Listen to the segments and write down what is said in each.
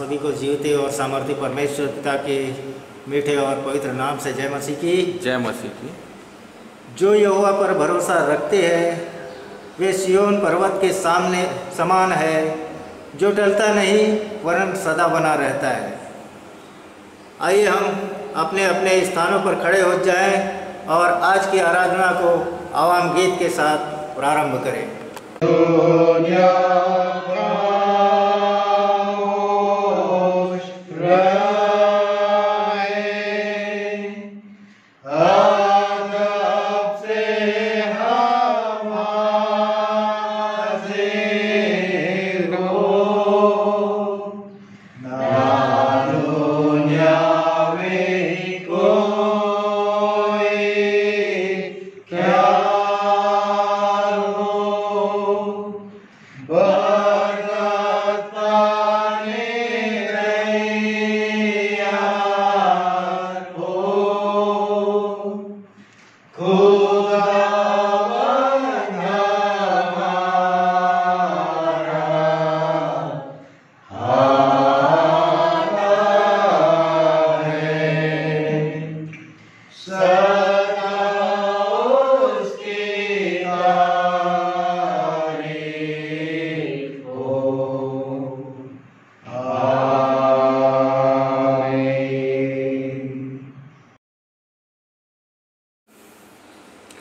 सभी को जीवते और सामर्थ्य परमेश्वर पिता के मीठे और पवित्र नाम से जय मसीह की। जय मसीह की। जो यहोवा पर भरोसा रखते हैं वे सिय्योन पर्वत के सामने समान है, जो टलता नहीं वरन सदा बना रहता है। आइए हम अपने अपने स्थानों पर खड़े हो जाएं और आज की आराधना को आवाम गीत के साथ प्रारंभ करें।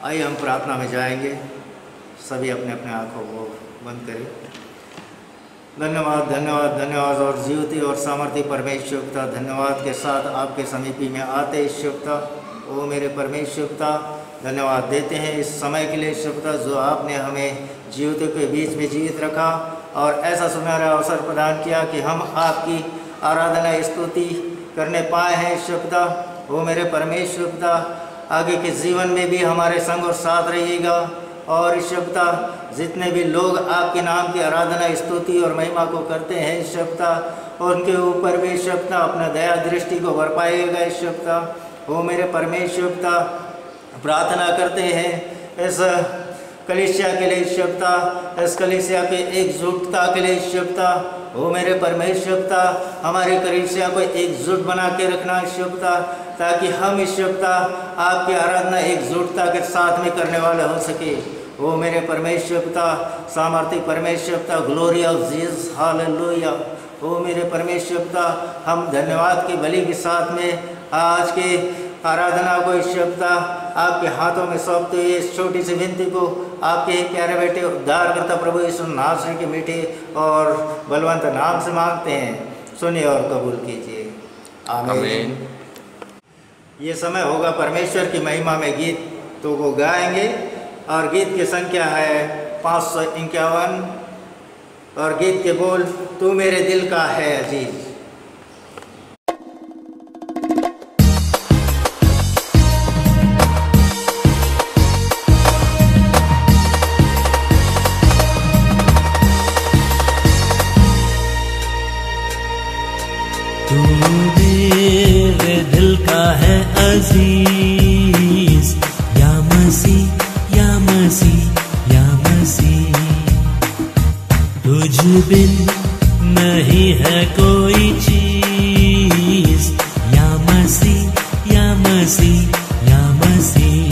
आइए हम प्रार्थना में जाएंगे। सभी अपने अपने आँखों को बंद करें। धन्यवाद धन्यवाद धन्यवाद और जीवती और सामर्थ्य परमेश्वर पिता, धन्यवाद के साथ आपके समीपी में आते ईश्वर पिता, ओ मेरे परमेश्वर पिता, धन्यवाद देते हैं इस समय के लिए ईश्वर पिता, जो आपने हमें जीवितों के बीच में जीवित रखा और ऐसा सुनहरा अवसर प्रदान किया कि हम आपकी आराधना स्तुति करने पाए हैं ईश्वर पिता। ओ मेरे परमेश्वर पिता, आगे के जीवन में भी हमारे संग और साथ रहिएगा और ईश्वर पिता, जितने भी लोग आपके नाम की आराधना स्तुति और महिमा को करते हैं ईश्वर पिता, उनके ऊपर भी ईश्वर पिता अपना दया दृष्टि को बरपाएगा ईश्वर पिता। वो मेरे परमेश्वर पिता, प्रार्थना करते हैं इस कलीसिया के लिए ईश्वर पिता, इस कलीसिया के एकजुटता के लिए ईश्वर पिता। वो मेरे परमेश्वर पिता, हमारे कलीसिया को एकजुट बना के रखना ईश्वर पिता, ताकि हम ईश्वर पिता आपकी आराधना एकजुटता के साथ में करने वाले हो सके। वो मेरे परमेश्वर पिता, सामर्थ्य परमेश्वर पिता, ग्लोरी ऑफ जीसस, हालेलुया। वो मेरे परमेश्वर पिता, हम धन्यवाद की बलि के साथ में आज के आराधना को ईश्वर पिता आपके हाथों में सौंपते हुए इस छोटी सी विनती को आपके ही प्यारे बेटे उद्धार करता प्रभु यीशु नासरी के मीठे और बलवंत नाम से मांगते हैं, सुनिए और कबूल कीजिए, आमीन। ये समय होगा परमेश्वर की महिमा में गीत तो वो गाएंगे और गीत की संख्या है 551 और गीत के बोल, तू मेरे दिल का है अजीज। अज़ीज़ या मसीह या मसीह या मसीह, तुझ बिन नहीं है कोई चीज़, या मसीह या मसीह या मसीह।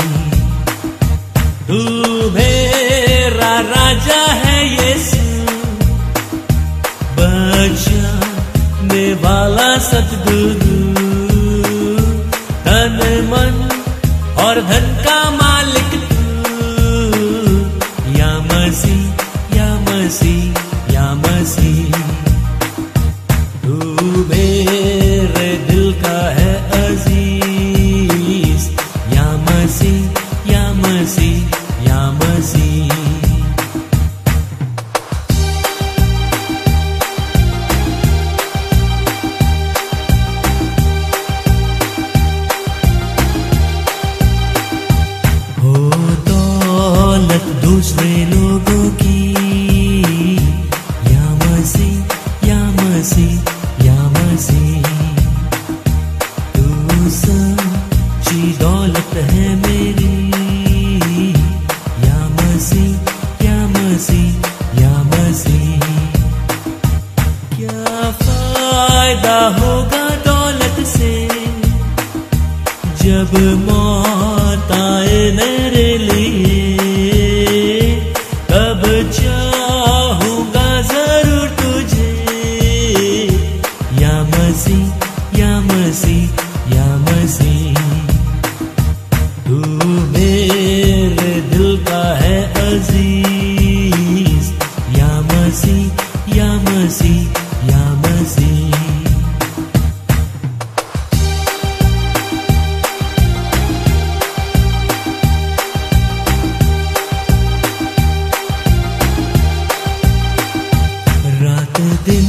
तू मेरा राजा है यीशु, बचाने वाला सतगुरु, धन मन और धन का मालिक तू, या मसीह या मसीह या मसीह। तू मेरे दिल का है अजीज, या मसीह या मसीह या मसीह। दूसरे लोगों की, या मसीह या मसीह या मसीह। तू सच्ची दौलत है मेरी, या मसीह या मसीह या मसीह। क्या जब मौत आए मेरे लिए, तब चाहूंगा जरूर तुझे। या मसीह, या मसीह, या मसीह, तू मेरे दिल का है अजीज। या मसीह, या मसीह, या मसीह। रात दिन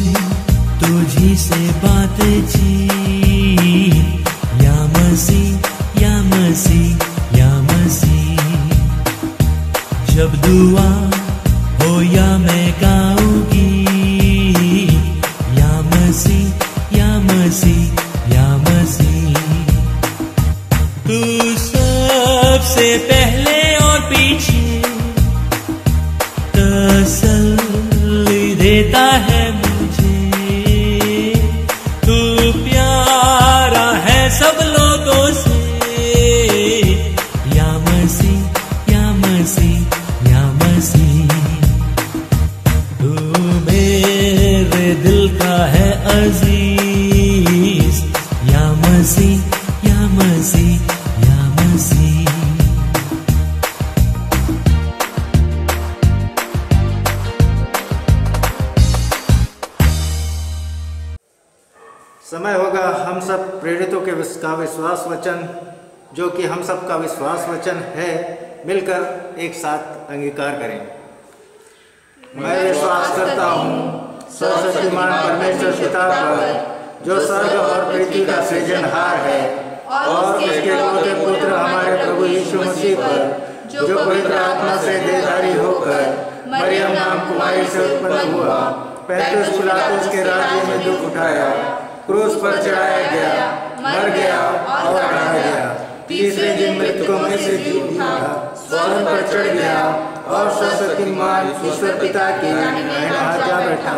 तुझी से बातचीत। या मसीह, या मसीह, या मसीह, जब दुआ हो या मैं गाऊंगी। या मसीह, या मसीह, या मसीह, तू सबसे पहले और पीछे तसल्ली देता है मुझे। तू प्यारा है सब लोगों से। या मसीह, या मसीह, या मसीह, तू मेरे दिल का है अजीज। या मसीह, या मसीह, या मसीह। समय होगा हम सब प्रेरितों के का विश्वास वचन, जो कि हम सब का विश्वास वचन है, मिलकर एक साथ अंगीकार करें। मैं विश्वास करता हूँ सर्वशक्तिमान परमेश्वर पिता पर, जो स्वर्ग और पृथ्वी का सृजनहार है, और उसके इकलौते पुत्र हमारे प्रभु यीशु मसीह पर, जो पवित्र आत्मा से देहधारी होकर मरियम नाम कुमारी से उत्पन्न हुआ, पैंतीस पिलातुस के राज्य में दुख उठाया, क्रूस पर चढ़ाया गया, मर गया और गाड़ा गया, तीसरे दिन मृतकों में से जी उठा, स्वर्ग पर चढ़ गया और सर्वशक्तिमान ईश्वर पिता की दाहिने हाथ जा बैठा,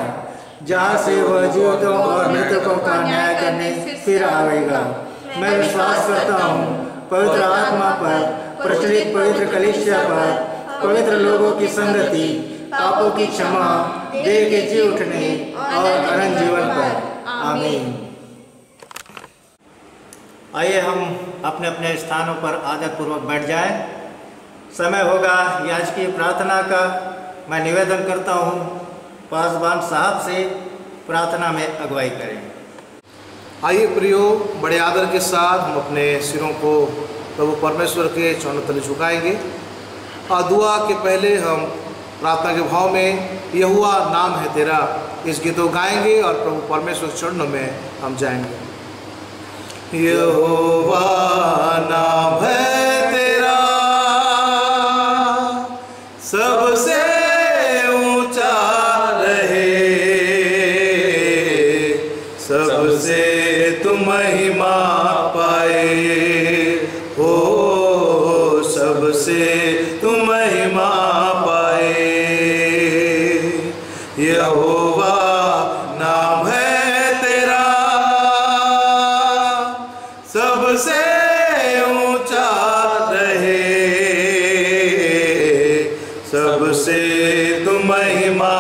जहाँ से वह जीवितों और मृतकों का न्याय करने फिर आवेगा। मैं विश्वास करता हूँ पवित्र आत्मा पर, प्रचलित पवित्र कलीसिया पर, पवित्र लोगों की संगति, पापों की क्षमा, देह के जी उठने और अनंत जीवन पर। आमीन। आइए हम अपने अपने स्थानों पर आदरपूर्वक बैठ जाएं। समय होगा याजकीय प्रार्थना का। मैं निवेदन करता हूं पासवान साहब से प्रार्थना में अगुवाई करें। आइए प्रियो, बड़े आदर के साथ हम अपने सिरों को प्रभु परमेश्वर के चरणों तले झुकाएंगे। और दुआ के पहले हम प्रार्थना के भाव में यहोवा नाम है तेरा इस गीत को गाएंगे और प्रभु परमेश्वर के चरणों में हम जाएंगे। यहोवा नाम है तेरा सबसे ऊंचा रहे, सबसे तुम महिमा पाए हो, सबसे तुम महिमा पाए। यहोवा नाम है तेरा सबसे ऊंचा रहे, सबसे तुम महिमा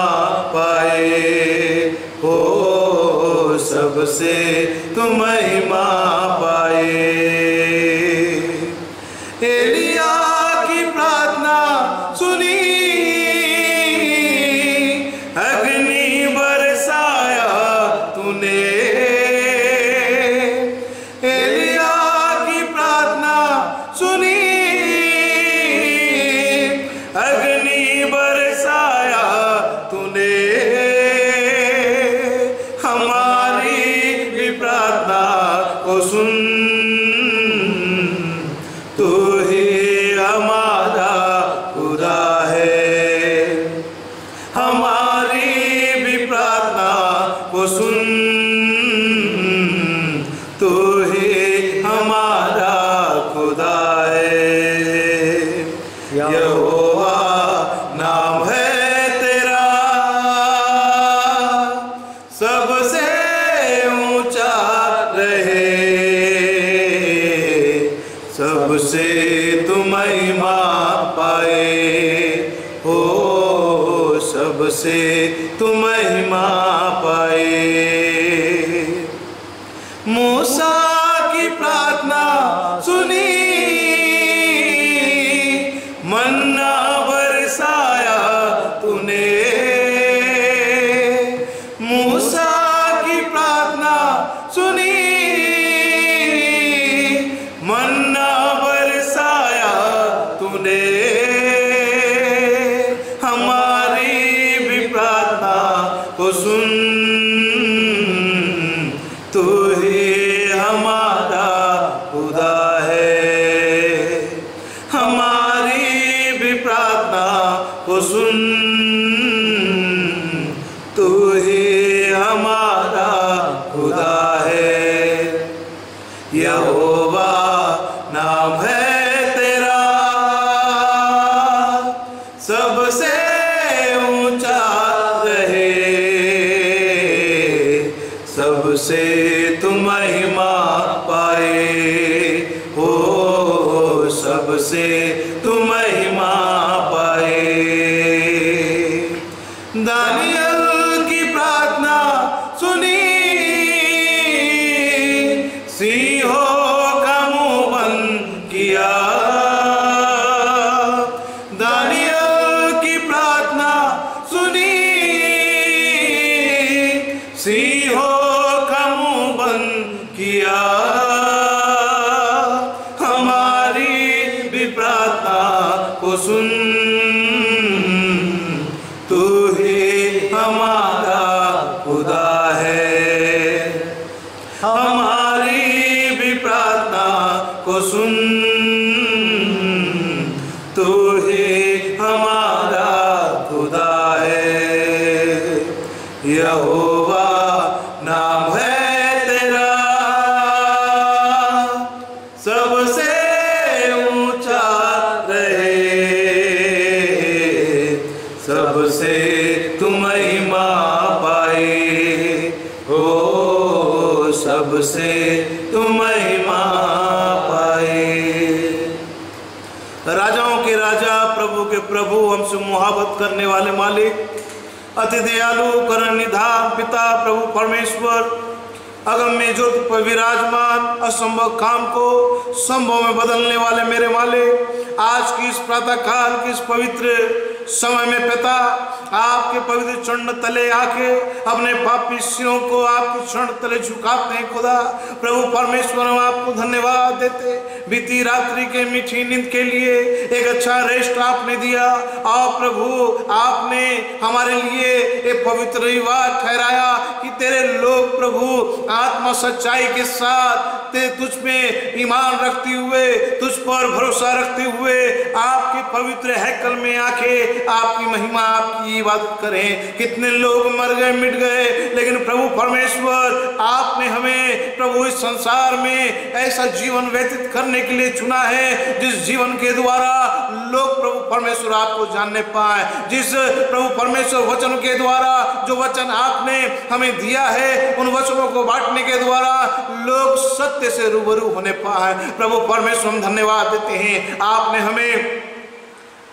पाए हो, सबसे तुम महिमा पाए। एलिया की प्रार्थना सुनी, अग्नि बरसाया तूने। एलिया की प्रार्थना सुनी, अग्नि बरसाया तूने। हमारी भी प्रार्थना को सुन सबसे तुम महिमा पाए हो, सबसे तुम महिमा पाए। मूसा की प्रार्थना सुनी, मन्ना बरसाया तूने। मूसा की प्रार्थना सुनी, मन्ना बरसाया तूने। हमारी भी प्रार्थना को सुन, तू ही हमारा खुदा है। हमारी भी प्रार्थना को सुन, तू ही हमारा खुदा है। यहोवा नाम है तेरा, सबसे ऊंचा रहे। सबसे तुम महिमा पाए हो, सबसे तुम महिमा पाए। दानियल की प्रार्थना सुनी, सिंहों का मुंह बंद किया। दानियल की प्रार्थना सुनी, सिंहों का मुंह बंद किया। हमारी भी प्रार्थना को सुन, तू ही हमारा खुदा है। हमारी भी प्रार्थना को सुन, तू ही हमारा खुदा है। यहोवा नाम है तेरा, सबसे ऊंचा रहे। सबसे तुम महिमा पाए हो, सबसे तुम महिमा पाए। राजाओं के राजा, प्रभु के प्रभु, हमसे मुहाबत करने वाले मालिक, अति दयालु करुण निधान पिता प्रभु परमेश्वर, अगम में जो पर विराजमान, असंभव काम को संभव में बदलने वाले मेरे मालिक, आज की इस प्रातः काल की इस पवित्र समय में पिता आपके पवित्र चरण तले आके अपने पापी सिरों को आपके चरण तले झुकाते हैं। खुदा प्रभु परमेश्वर, हम आपको धन्यवाद देते बीती रात्रि के मीठी नींद के लिए, एक अच्छा रेस्ट आपने दिया। और प्रभु आपने हमारे लिए एक पवित्र रविवार ठहराया कि तेरे लोग प्रभु आत्मा सच्चाई के साथ तुझ में ईमान रखते हुए, तुझ पर भरोसा रखते हुए आपके पवित्र हैकल में आके आपकी महिमा, आपकी इबादत करें। कितने लोग मर गए, मिट गए, लेकिन प्रभु परमेश्वर आपने हमें प्रभु इस संसार में ऐसा जीवन व्यतीत करने के लिए चुना है जिस जीवन के द्वारा लोग प्रभु परमेश्वर आपको जानने पाए। जिस प्रभु परमेश्वर वचन के द्वारा, जो वचन आपने हमें दिया है, उन वचनों को बांटने के द्वारा लोग सत्य से रूबरू होने पाए। प्रभु परमेश्वर, हम धन्यवाद देते हैं, आपने हमें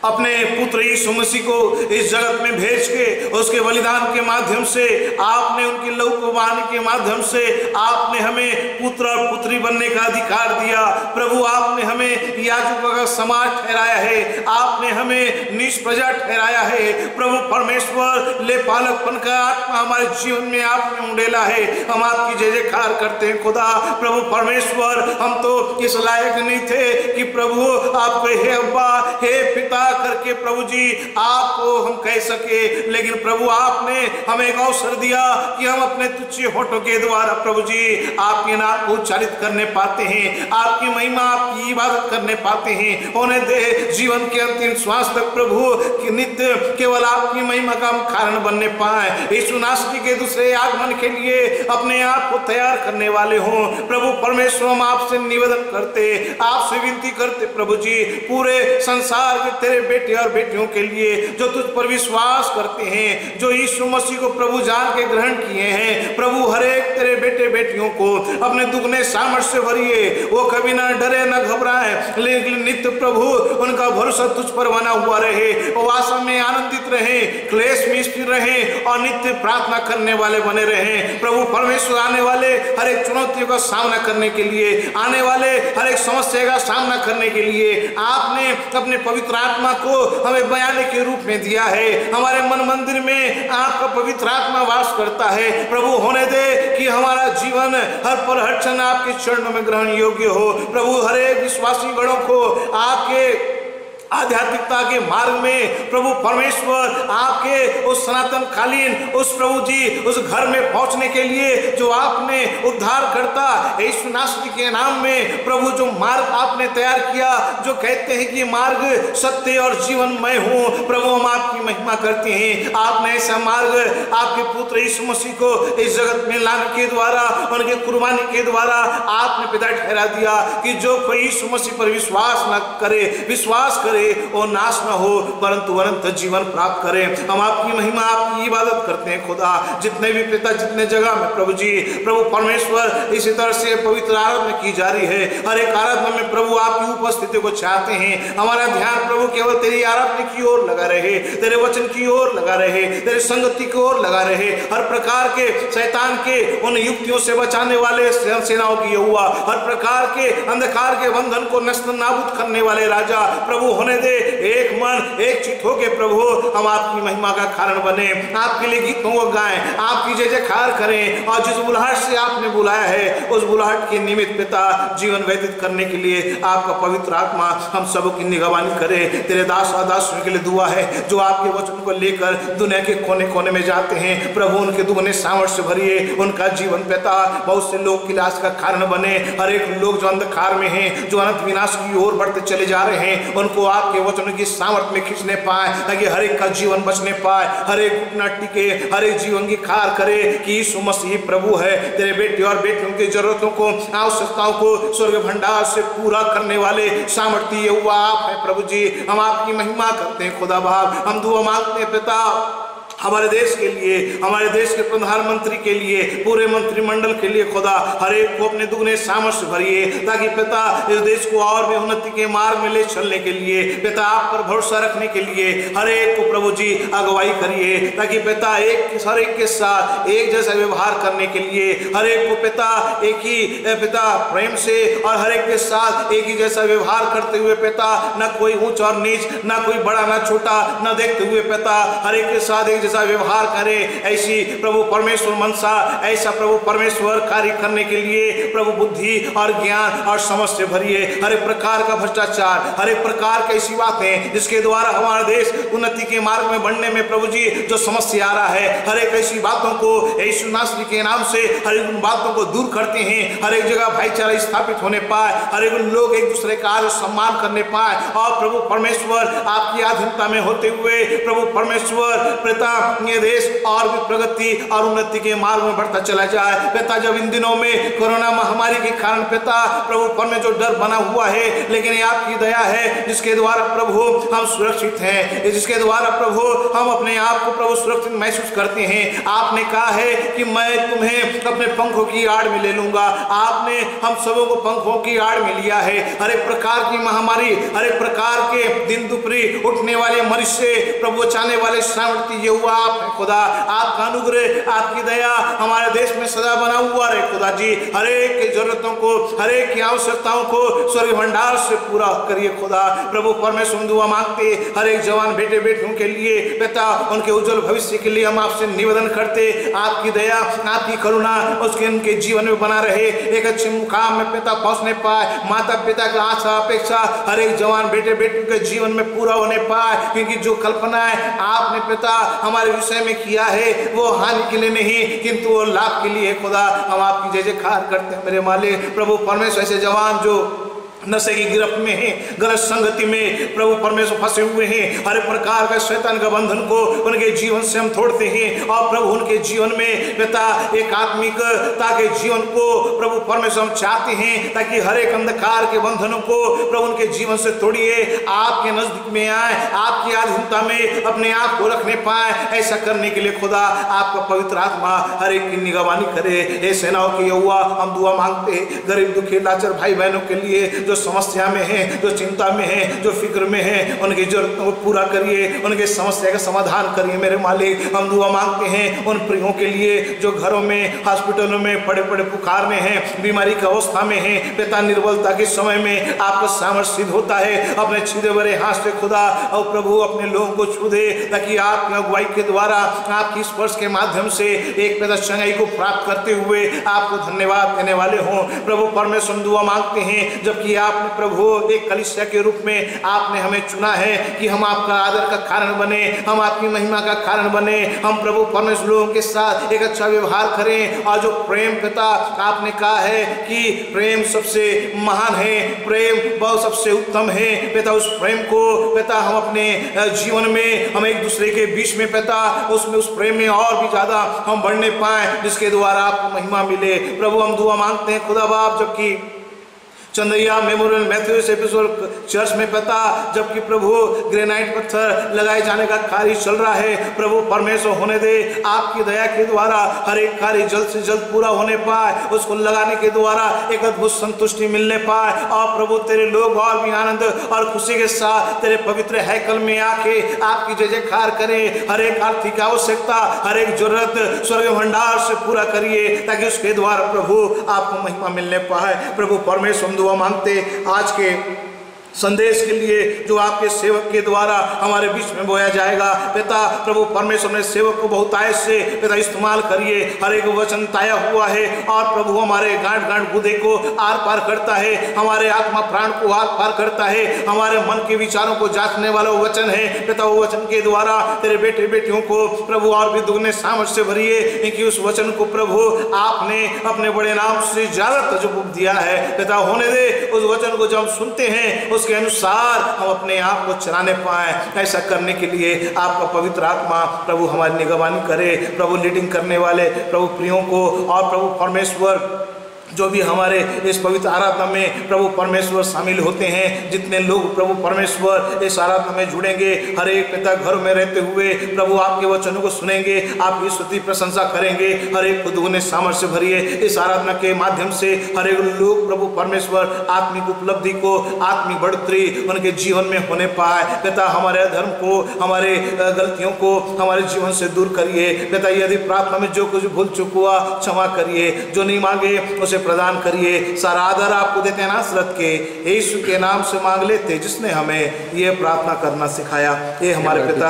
अपने पुत्र यीशु मसीह को इस जगत में भेज के उसके बलिदान के माध्यम से, आपने उनके लहू को बहाने के माध्यम से आपने हमें पुत्र और पुत्री बनने का अधिकार दिया। प्रभु आपने हमें याजकों का समाज ठहराया है, आपने हमें निज प्रजा ठहराया है। प्रभु परमेश्वर, ले पालकपन का आत्मा हमारे जीवन में आपने उंडेला है। हम आपकी जय जयकार करते हैं। खुदा प्रभु परमेश्वर, हम तो इस लायक नहीं थे कि प्रभु आपको हे अब्बा, हे पिता करके प्रभु जी आपको हम कह सके, लेकिन प्रभु आपने हमें एक अवसर दिया कि हम अपने तुच्छ होठों के द्वारा प्रभु जी आपके नाम को उच्चारित करने पाते हैं, आपकी महिमा, आपकी इबादत करने पाते हैं। होने दे जीवन के अंतिम श्वास तक प्रभु कि नित्य केवल आपकी महिमा का हम कारण बनने पाए। यीशु नासरी के दूसरे आगमन के लिए अपने आप को तैयार करने वाले हों। प्रभु परमेश्वर, हम आपसे निवेदन करते, आपसे विनती करते प्रभु जी, पूरे संसार के तेरे बेटे और बेटियों के लिए जो तुझ पर विश्वास करते हैं, जो यीशु मसीह को प्रभु जान के ग्रहण किए हैं। प्रभु हर एक तेरे बेटे बेटियों को अपने दुगने सामर्थ्य से भरिए, वो कभी ना डरे ना घबराए, लेकिन नित्य प्रभु उनका भरोसा तुझ पर बना हुआ रहे, वो आशा में आनंदित रहे, क्लेश में स्थिर रहे और नित्य प्रार्थना करने वाले बने रहे। प्रभु परमेश्वर आने वाले हर एक चुनौतियों का सामना करने के लिए, आने वाले हर एक समस्या का सामना करने के लिए आपने अपने पवित्र आत्मा को हमें बयाने के रूप में दिया है। हमारे मन मंदिर में आपका पवित्र आत्मा वास करता है। प्रभु होने दे कि हमारा जीवन हर पल हर क्षण आपके चरणों में ग्रहण योग्य हो। प्रभु हर एक विश्वासी गणों को आपके आध्यात्मिकता के मार्ग में प्रभु परमेश्वर आपके उस सनातन कालीन उस प्रभु जी उस घर में पहुंचने के लिए जो आपने उद्धार करता यीशु नासरी के नाम में प्रभु जो मार्ग आपने तैयार किया, जो कहते हैं कि मार्ग सत्य और जीवन मैं हूँ, प्रभु हम आपकी महिमा करते हैं। आपने ऐसा मार्ग आपके पुत्र यीशु मसीह को इस जगत में लाने के द्वारा, उनके कुर्बानी के द्वारा आपने पिता ठहरा दिया कि जो कोई यीशु मसीह पर विश्वास न करे, विश्वास करे वो नाश न हो परंतु अनंत जीवन प्राप्त करें। हम आपकी महिमा आपकी इबादत करते हैं खुदा। जितने भी पिता जितने जगह में प्रभु जी प्रभु परमेश्वर इसी तरह से पवित्र आराधना की जा रही है, हर एक आराधना में प्रभु आपकी उपस्थिति को चाहते हैं। हमारा ध्यान प्रभु केवल तेरी आराधना की ओर लगा रहे, तेरे वचन की ओर लगा रहे, तेरे संगति की ओर लगा रहे। हर प्रकार के शैतान के उन युक्तियों से बचाने वाले सेनाओं की यहोवा, हर प्रकार के अंधकार के बंधन को नष्ट नाबूद करने वाले राजा प्रभु होने दे। एक मन एक चित हो के प्रभु हम आपकी महिमा का कारण बने, आपके लिए गीतों को गाएं, आपकी जय जयकार करें और जिस बुलाहट से आपने बुलाया है उस बुलाहट के निमित्त पिता जीवन व्यतीत करने के लिए आपका पवित्र आत्मा हम सबों की निगरानी करे। तेरे दास और दासियों के लिए दुआ है जो आपके वचन को लेकर दुनिया के कोने कोने में जाते हैं, प्रभु उनके दुगने सामर्थ्य भरिए, उनका जीवन पिता बहुत से लोग की लाश का कारण बने। हर एक लोग जो अंधकार में हैं, जो अनंत विनाश की ओर बढ़ते चले जा रहे हैं, उनको आपके वचनों की सामर्थ्य में खींचने पाए ताकि हर एक का जीवन बचने पाए, हर एक घुटना टिके, हर एक जीवन की खार करे कि यीशु मसीह प्रभु है। तेरे बेटे और बेटियों की जरूरतों को आवश्यकताओं को स्वर्ग भंडार से पूरा करने वाले सामर्थ्य यहोवा आप है प्रभु जी। हम आपकी महिमा करते हैं खुदा बाप। हम दुआ मांगते हैं पिता हमारे देश के लिए, हमारे देश के प्रधानमंत्री के लिए, पूरे मंत्रिमंडल के लिए खुदा हर एक को अपने दुगने सामर्थ्य भरिए ताकि पिता इस देश को और भी उन्नति के मार्ग में ले चलने के लिए, पिता आप पर भरोसा रखने के लिए हर एक को प्रभु जी अगुवाई करिए ताकि पिता हर एक के साथ एक जैसा व्यवहार करने के लिए, हर एक को पिता एक ही पिता प्रेम से और हर एक के साथ एक ही जैसा व्यवहार करते हुए पिता न कोई ऊंच और नीच, न कोई बड़ा न छोटा न देखते हुए पिता हर एक के साथ एक जैसा व्यवहार करे। ऐसी प्रभु परमेश्वर मनसा, ऐसा प्रभु परमेश्वर कार्य करने के लिए प्रभु बुद्धि और ज्ञान और समझ से भरिए। हर एक प्रकार का भ्रष्टाचार, हर एक प्रकार की ऐसी बातें जिसके द्वारा हमारा देश उन्नति के मार्ग में बढ़ने में प्रभु जी जो समस्या आ रहा है, हर एक ऐसी बातों को यीशु नासरी के नाम से हर एक उन बातों को दूर करते हैं। हर एक जगह भाईचारा स्थापित होने पाए, हर एक लोग एक दूसरे का आदर सम्मान करने पाए और प्रभु परमेश्वर आपकी आधीनता में होते हुए प्रभु परमेश्वर पिता ये देश और भी प्रगति और उन्नति के मार्ग में बढ़ता चला जाए। पिता जब इन दिनों में कोरोना महामारी के कारण पिता प्रभु पर में जो डर बना हुआ है, लेकिन ये आपकी दया है जिसके द्वारा प्रभु हम सुरक्षित हैं, जिसके द्वारा प्रभु हम अपने आप को प्रभु सुरक्षित महसूस करते हैं। आपने कहा है कि मैं तुम्हें अपने पंखों की आड़ में ले लूंगा। आपने हम सबों को पंखों की आड़ में लिया है। हर एक प्रकार की महामारी, हर एक प्रकार के दिन दुपहरी उठने वाले मरीज से प्रभु बचाने वाले सामर्थ्य ये हुआ आप है खुदा। आपका अनुग्रह आपकी दया हमारे देश में सदा बना हुआ रहे खुदा जी। हर एक की जरूरतों को, हर एक की आवश्यकताओं को स्वर्ग भंडार से पूरा करिए खुदा। प्रभु परमेश्वर दुआ मांगते हर एक जवान बेटे बेटियों के लिए पिता उनके उज्जवल भविष्य के लिए हम आपसे निवेदन करते आपकी दया आपकी करुणा उसके उनके जीवन में बना रहे, एक अच्छे मुकाम में पिता पहुंचने पाए। माता पिता का आशा अपेक्षा हर एक जवान बेटे बेटियों के जीवन में पूरा होने पाए, क्योंकि जो कल्पनाएं आपने पिता हमारे विषय में किया है वो हानि के लिए नहीं किंतु वो लाभ के लिए खुदा। हम आपकी जय जयकार करते हैं मेरे मालिक। प्रभु परमेश्वर ऐसे जवान जो नशे की गिरफ्त में हैं, गलत संगति में प्रभु परमेश्वर फंसे हुए हैं। हर प्रकार का शैतान का बंधन को उनके जीवन से हम तोड़ते हैं और प्रभु उनके जीवन में पिता एक आत्मिकता के जीवन को प्रभु परमेश्वर हम चाहते हैं, ताकि हर एक अंधकार के बंधनों को प्रभु उनके जीवन से तोड़िए, आपके नजदीक में आए, आपकी आधीनता में अपने आप को रखने पाए। ऐसा करने के लिए खुदा आपका पवित्र आत्मा हर एक की निगरानी करे। हे सेनाओं की यहोवा, हम दुआ मांगते हैं गरीब दुखी लाचार भाई बहनों के लिए, जो समस्या में हैं, जो चिंता में हैं, जो फिक्र में हैं, उनकी जरूरतों को पूरा करिए, उनके समस्या का समाधान करिए मेरे मालिक। हम दुआ मांगते हैं उन प्रियों के लिए जो घरों में, हॉस्पिटलों में पड़े पड़े पुकार में हैं, बीमारी की अवस्था में हैं। पिता निर्बलता के समय में आपका सामर्थ्य सिद्ध होता है। अपने छिदे भरे हाथ से खुदा और प्रभु अपने लोगों को छू दे, ताकि आपकी अगुवाई के द्वारा, आपकी स्पर्श के माध्यम से एक पिता चंगाई को प्राप्त करते हुए आपको धन्यवाद देने वाले हों। प्रभु परमेश्वर दुआ मांगते हैं, जबकि आपने प्रभु एक कलीसिया के रूप में आपने हमें चुना है कि हम आपका आदर का कारण बने, हम आपकी महिमा का कारण बने, हम प्रभु परमेश्वर लोगों के साथ एक अच्छा व्यवहार करें। और जो प्रेम पिता आपने कहा है कि प्रेम सबसे महान है, प्रेम बहुत सबसे उत्तम है पिता, उस प्रेम को पिता हम अपने जीवन में हम एक दूसरे के बीच में पिता उसमें उस प्रेम में और भी ज्यादा हम बढ़ने पाए, जिसके द्वारा आपको महिमा मिले। प्रभु हम दुआ मांगते हैं खुदा बाप, जबकि Chandaiya memorial Matthews episode church में पता, जबकि प्रभु ग्रेनाइट पत्थर लगाए जाने का कार्य चल रहा है, प्रभु परमेश्वर होने दे, आपकी दया के द्वारा हर एक कार्य जल्द से जल्द पूरा होने पाए, उसको लगाने के द्वारा एक अद्भुत संतुष्टि मिलने पाए। और प्रभु तेरे लोग और भी आनंद और खुशी के साथ तेरे पवित्र हैकल में आके आपकी जय जयकार करें। हर एक आर्थिक आवश्यकता, हर एक जरूरत स्वर्ग भंडार से पूरा करिए, ताकि उसके द्वारा प्रभु आपको महिमा मिलने पाए। प्रभु परमेश्वर दुआ मांगते आज के संदेश के लिए जो आपके सेवक के द्वारा हमारे बीच में बोया जाएगा पिता, प्रभु परमेश्वर ने सेवक को बहुत आयत से पिता इस्तेमाल करिए। हर एक वचन ताया हुआ है और प्रभु हमारे गांठ गांठ गुदे को आर पार करता है, हमारे आत्मा प्राण को आर पार करता है, हमारे मन के विचारों को जांचने वाला वो वचन है पिता। वो वचन के द्वारा तेरे बेटे बेटियों को प्रभु और भी दुगने सामर्थ्य से भरिए, क्योंकि उस वचन को प्रभु आपने अपने बड़े नाम से ज्यादा तजुर्बा दिया है पिता। होने दे उस वचन को जब हम सुनते हैं उसके अनुसार हम अपने आप को चलाने पाए। ऐसा करने के लिए आपका पवित्र आत्मा प्रभु हमारी निगरानी करे। प्रभु लीडिंग करने वाले प्रभु प्रियों को और प्रभु परमेश्वर जो भी हमारे इस पवित्र आराधना में प्रभु परमेश्वर शामिल होते हैं, जितने लोग प्रभु परमेश्वर इस आराधना में जुड़ेंगे, हर एक पिता घरों में रहते हुए प्रभु आपके वचनों को सुनेंगे, आपकी स्तुति प्रशंसा करेंगे, हर एक को दुगने सामर्थ्य से भरिए। इस आराधना के माध्यम से हर एक लोग प्रभु परमेश्वर आत्मिक उपलब्धि को, आत्मिक बढ़ोतरी उनके जीवन में होने पाए पिता। हमारे अधर्म को, हमारे गलतियों को हमारे जीवन से दूर करिए पिता। यदि प्रार्थना में जो कुछ भूल चूक हुआ क्षमा करिए, जो नहीं मांगे उसे प्रदान करिए। सारा आदर आपको देते हैं नासरत के यीशु के नाम से मांग लेते, जिसने हमें ये प्रार्थना करना सिखाया। ये हमारे पिता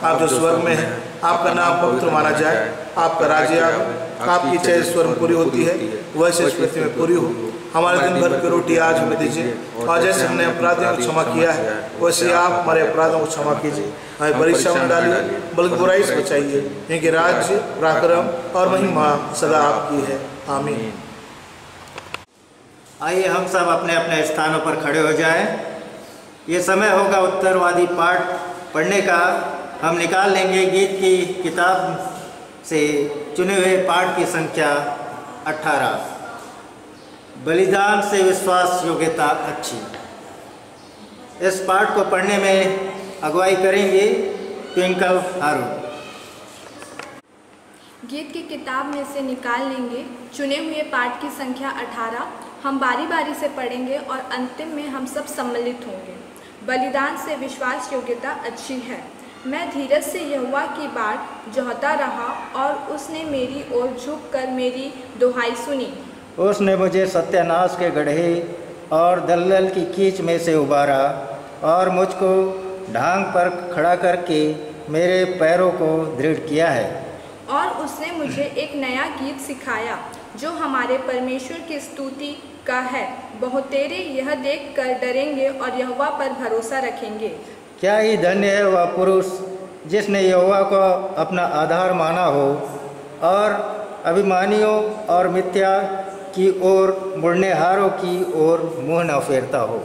आप जो स्वर्ग में हैं, आपका नाम पवित्र माना जाए, आपका राज्य आए, आपकी इच्छा ईश्वर में पूरी होती है वैसे इस पृथ्वी में पूरी हो। हमारे दिन भर की रोटी आज हमें दीजिए, और जैसे हमने अपराधियों को क्षमा किया है वैसे आप हमारे अपराधों को क्षमा कीजिए। हमें परीक्षा में डालिए बल्कि बुराई से बचाइए, क्योंकि राज्य, पराक्रम और महिमा सदा आपकी है। आमीन। आइए हम सब अपने अपने स्थानों पर खड़े हो जाएं। ये समय होगा उत्तरवादी पाठ पढ़ने का। हम निकाल लेंगे गीत की किताब से चुने हुए पाठ की संख्या 18, बलिदान से विश्वास योग्यता अच्छी। इस पाठ को पढ़ने में अगुवाई करेंगे ट्विंकल हारून। गीत की किताब में से निकाल लेंगे चुने हुए पाठ की संख्या 18। हम बारी बारी से पढ़ेंगे और अंतिम में हम सब सम्मिलित होंगे। बलिदान से विश्वास योग्यता अच्छी है। मैं धीरज से यहोवा की बाट जोहता रहा और उसने मेरी ओर झुककर मेरी दुहाई सुनी। उसने मुझे सत्यानाश के गड्ढे और दलदल की कीच में से उबारा और मुझको ढांग पर खड़ा करके मेरे पैरों को दृढ़ किया है। और उसने मुझे एक नया गीत सिखाया जो हमारे परमेश्वर की स्तुति का है। बहुतेरे यह देखकर डरेंगे और यहोवा पर भरोसा रखेंगे। क्या ही धन्य है वह पुरुष जिसने यहोवा को अपना आधार माना हो और अभिमानियों और मिथ्या की ओर मुड़नेहारों की ओर मुँह न फेरता हो।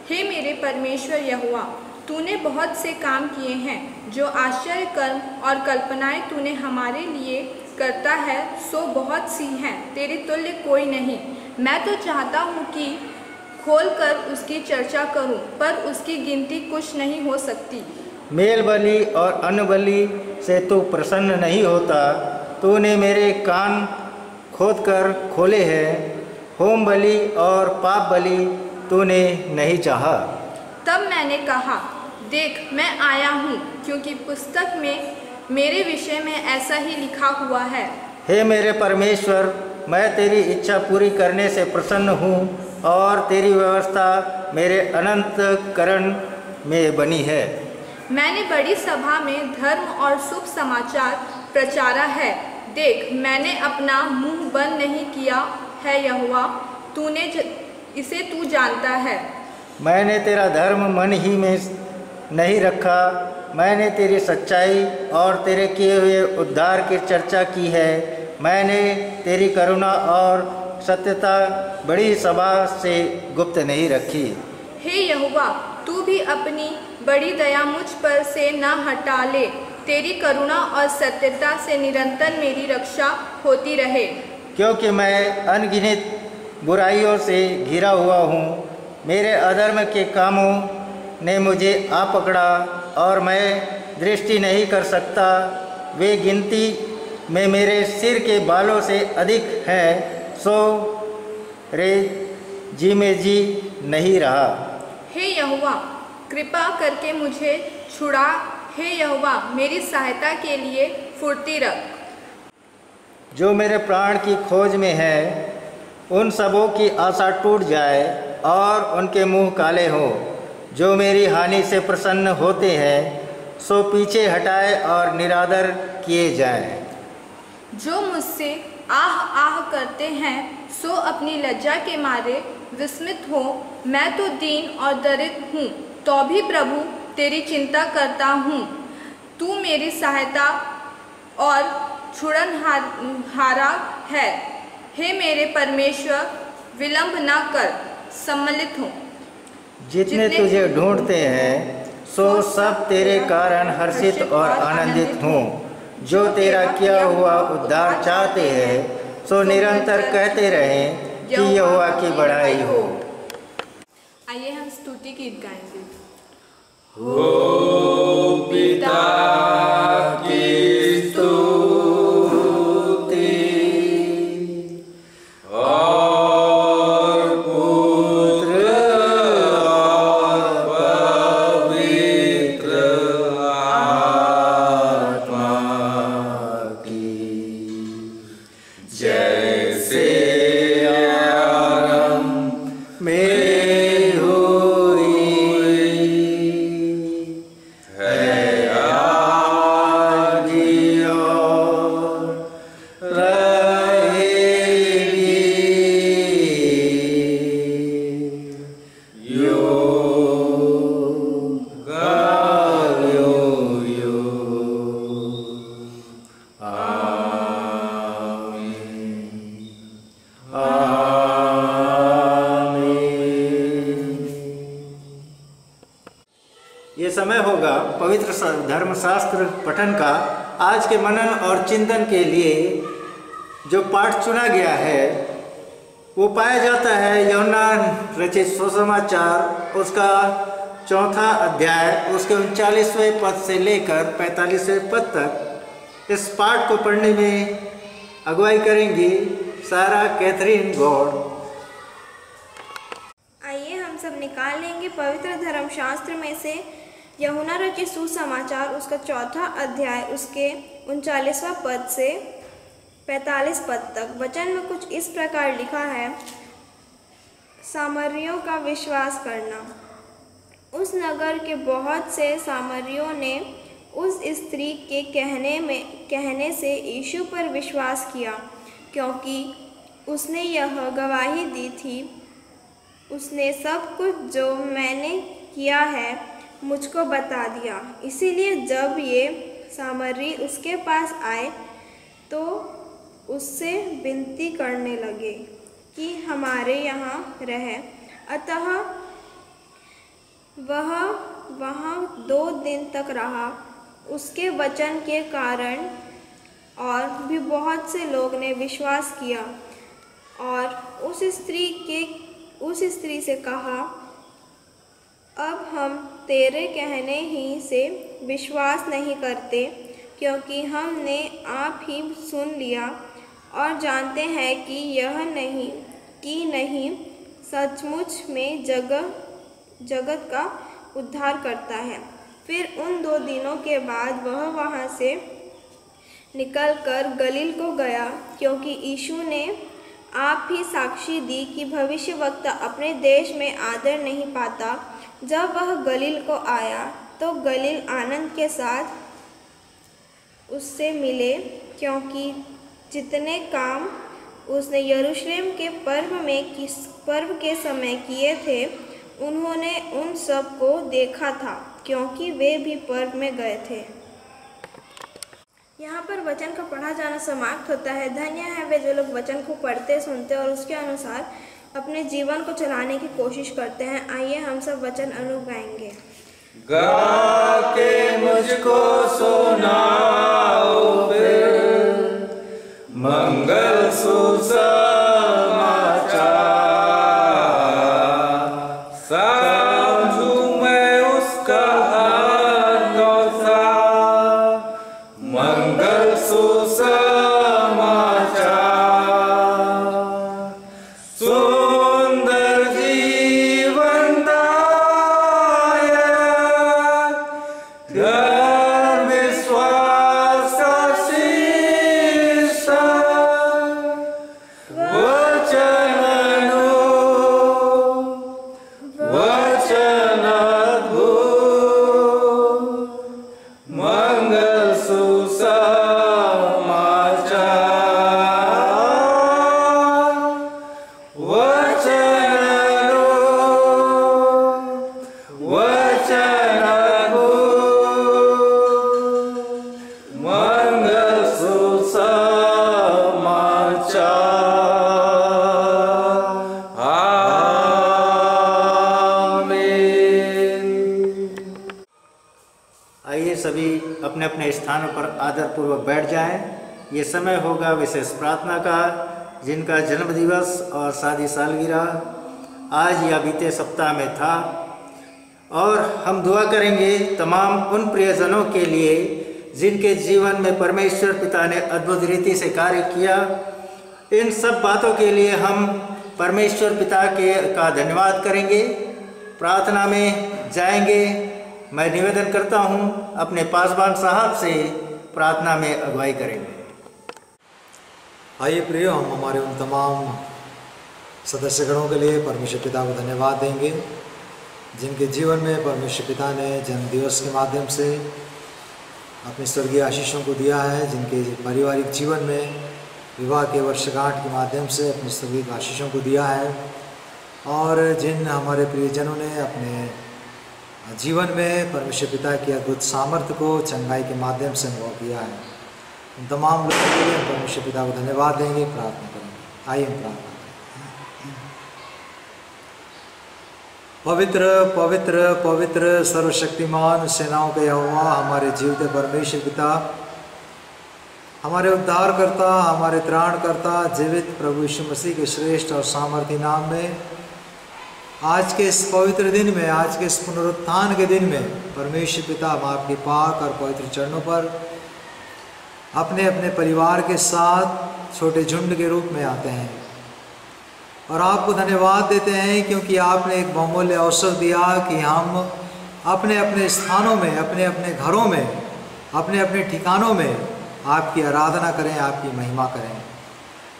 हे मेरे परमेश्वर यहोवा, तूने बहुत से काम किए हैं, जो आश्चर्य कर्म और कल्पनाएं तूने हमारे लिए करता है सो बहुत सी हैं, तेरे तुल्य कोई नहीं। मैं तो चाहता हूँ कि खोलकर उसकी चर्चा करूँ, पर उसकी गिनती कुछ नहीं हो सकती। मेल बलि और अन्न बलि से तू प्रसन्न नहीं होता। तूने मेरे कान खोदकर खोले हैं। होम बलि और पाप बलि तूने नहीं चाहा। तब मैंने कहा, देख मैं आया हूँ, क्योंकि पुस्तक में मेरे विषय में ऐसा ही लिखा हुआ है। हे मेरे परमेश्वर, मैं तेरी इच्छा पूरी करने से प्रसन्न हूँ और तेरी व्यवस्था मेरे अनंतकरण में बनी है। मैंने बड़ी सभा में धर्म और शुभ समाचार प्रचारा है। देख मैंने अपना मुंह बंद नहीं किया है यहोवा, इसे तू जानता है। मैंने तेरा धर्म मन ही में नहीं रखा। मैंने तेरी सच्चाई और तेरे किए हुए उद्धार की चर्चा की है। मैंने तेरी करुणा और सत्यता बड़ी सभा से गुप्त नहीं रखी। हे यहोवा, तू भी अपनी बड़ी दया मुझ पर से न हटा ले। तेरी करुणा और सत्यता से निरंतर मेरी रक्षा होती रहे। क्योंकि मैं अनगिनत बुराइयों से घिरा हुआ हूँ। मेरे अधर्म के कामों ने मुझे आ पकड़ा और मैं दृष्टि नहीं कर सकता। वे गिनती में मेरे सिर के बालों से अधिक हैं, सो रे जी में जी नहीं रहा। हे यहोवा, कृपा करके मुझे छुड़ा। हे यहोवा, मेरी सहायता के लिए फुर्ती रख। जो मेरे प्राण की खोज में है, उन सबों की आशा टूट जाए और उनके मुंह काले हों। जो मेरी हानि से प्रसन्न होते हैं, सो पीछे हटाए और निरादर किए जाएं। जो मुझसे आह आह करते हैं, सो अपनी लज्जा के मारे विस्मित हो। मैं तो दीन और दरिद्र हूँ, तो भी प्रभु तेरी चिंता करता हूँ। तू मेरी सहायता और छुड़नहारा है। हे मेरे परमेश्वर, विलंब न कर, सम्मिलित हो। जितने तुझे ढूंढते हैं, सो सब तेरे कारण हर्षित और आनंदित हों। जो तेरा किया हुआ उद्धार चाहते हैं, सो निरंतर कहते रहें कि यहोवा की बड़ाई हो। आइए हम स्तुति गीत गाएंगे। हो पिता की स्तुति और पुत्र और पवित्र आत्मा की, जैसे आरंभ में ये समय होगा पवित्र धर्मशास्त्र पठन का। आज के मनन और चिंतन के लिए जो पाठ चुना गया है वो पाया जाता है यूहन्ना रचित सुसमाचार, उसका 4 अध्याय, उसके 39वें पद से लेकर 45वें पद तक। इस पाठ को पढ़ने में अगुवाई करेंगी सारा कैथरीन गॉड। आइए हम सब निकाल लेंगे पवित्र धर्मशास्त्र में से यूहन्ना रचित सुसमाचार, उसका 4 अध्याय, उसके 39वां पद से 45 पद तक। वचन में कुछ इस प्रकार लिखा है, सामरियों का विश्वास करना। उस नगर के बहुत से सामरियों ने उस स्त्री के कहने से यीशु पर विश्वास किया, क्योंकि उसने यह गवाही दी थी, उसने सब कुछ जो मैंने किया है मुझको बता दिया। इसीलिए जब ये सामरी उसके पास आए तो उससे विनती करने लगे कि हमारे यहाँ रहे। अतः वह वहाँ 2 दिन तक रहा। उसके वचन के कारण और भी बहुत से लोग ने विश्वास किया और उस स्त्री से कहा, अब हम तेरे कहने ही से विश्वास नहीं करते, क्योंकि हमने आप ही सुन लिया और जानते हैं कि नहीं सचमुच में जगत का उद्धार करता है। फिर उन 2 दिनों के बाद वह वहाँ से निकलकर गलील को गया, क्योंकि यीशु ने आप ही साक्षी दी कि भविष्यवक्ता अपने देश में आदर नहीं पाता। जब वह गलील को आया तो गलील आनंद के साथ उससे मिले, क्योंकि जितने काम उसने यरूशलेम के पर्व के समय किए थे उन्होंने उन सब को देखा था, क्योंकि वे भी पर्व में गए थे। यहाँ पर वचन का पढ़ा जाना समाप्त होता है। धन्य है वे जो लोग वचन को पढ़ते, सुनते और उसके अनुसार अपने जीवन को चलाने की कोशिश करते हैं। आइए हम सब वचन अनुगाएंगे। गा के मुझको सुनाओ फिर मंगल सुसमाचार, समझूं मैं उसका अर्थ और सार। मंगल सुसमाचार, सुंदर जीवन दायक, घर विश्वास का शीर्षक, वचन अद्भुत, मंगल सुसमाचार, वचन अद्भुत, मंगल सुसमाचार। आमीन। आइए सभी अपने अपने स्थानों पर आदरपूर्वक बैठ जाएं। ये समय होगा विशेष प्रार्थना का, जिनका जन्म दिवस और शादी सालगिरह आज या बीते सप्ताह में था। और हम दुआ करेंगे तमाम उन प्रियजनों के लिए जिनके जीवन में परमेश्वर पिता ने अद्भुत रीति से कार्य किया। इन सब बातों के लिए हम परमेश्वर पिता का धन्यवाद करेंगे। प्रार्थना में जाएंगे। मैं निवेदन करता हूं, अपने पासवान साहब से प्रार्थना में अगुवाई करेंगे। आइए प्रियो, हम हमारे उन तमाम सदस्यगणों के लिए परमेश्वर पिता को धन्यवाद देंगे जिनके जीवन में परमेश्वर पिता ने जन्म दिवस के माध्यम से अपने स्वर्गीय आशीषों को दिया है, जिनके पारिवारिक जीवन में विवाह के वर्षगांठ के माध्यम से अपने स्वर्गीय आशीषों को दिया है, और जिन हमारे प्रियजनों ने अपने जीवन में परमेश्वर पिता की अद्भुत सामर्थ्य को चंगाई के माध्यम से अनुभव किया है, उन तमाम लोगों के लिए परमेश्वर पिता को धन्यवाद देंगे, प्रार्थना करेंगे। आइए हम प्रार्थना। पवित्र पवित्र पवित्र सर्वशक्तिमान सेनाओं के यहोवा, हमारे जीवित परमेश्वर पिता, हमारे उद्धारकर्ता, हमारे त्राणकर्ता, जीवित प्रभु यीशु मसीह के श्रेष्ठ और सामर्थी नाम में आज के इस पवित्र दिन में, आज के इस पुनरुत्थान के दिन में परमेश्वर पिता, हम आपके पाक और पवित्र चरणों पर अपने अपने परिवार के साथ छोटे झुंड के रूप में आते हैं और आपको धन्यवाद देते हैं, क्योंकि आपने एक बहुमूल्य अवसर दिया कि हम अपने अपने स्थानों में, अपने अपने घरों में, अपने अपने ठिकानों में आपकी आराधना करें, आपकी महिमा करें।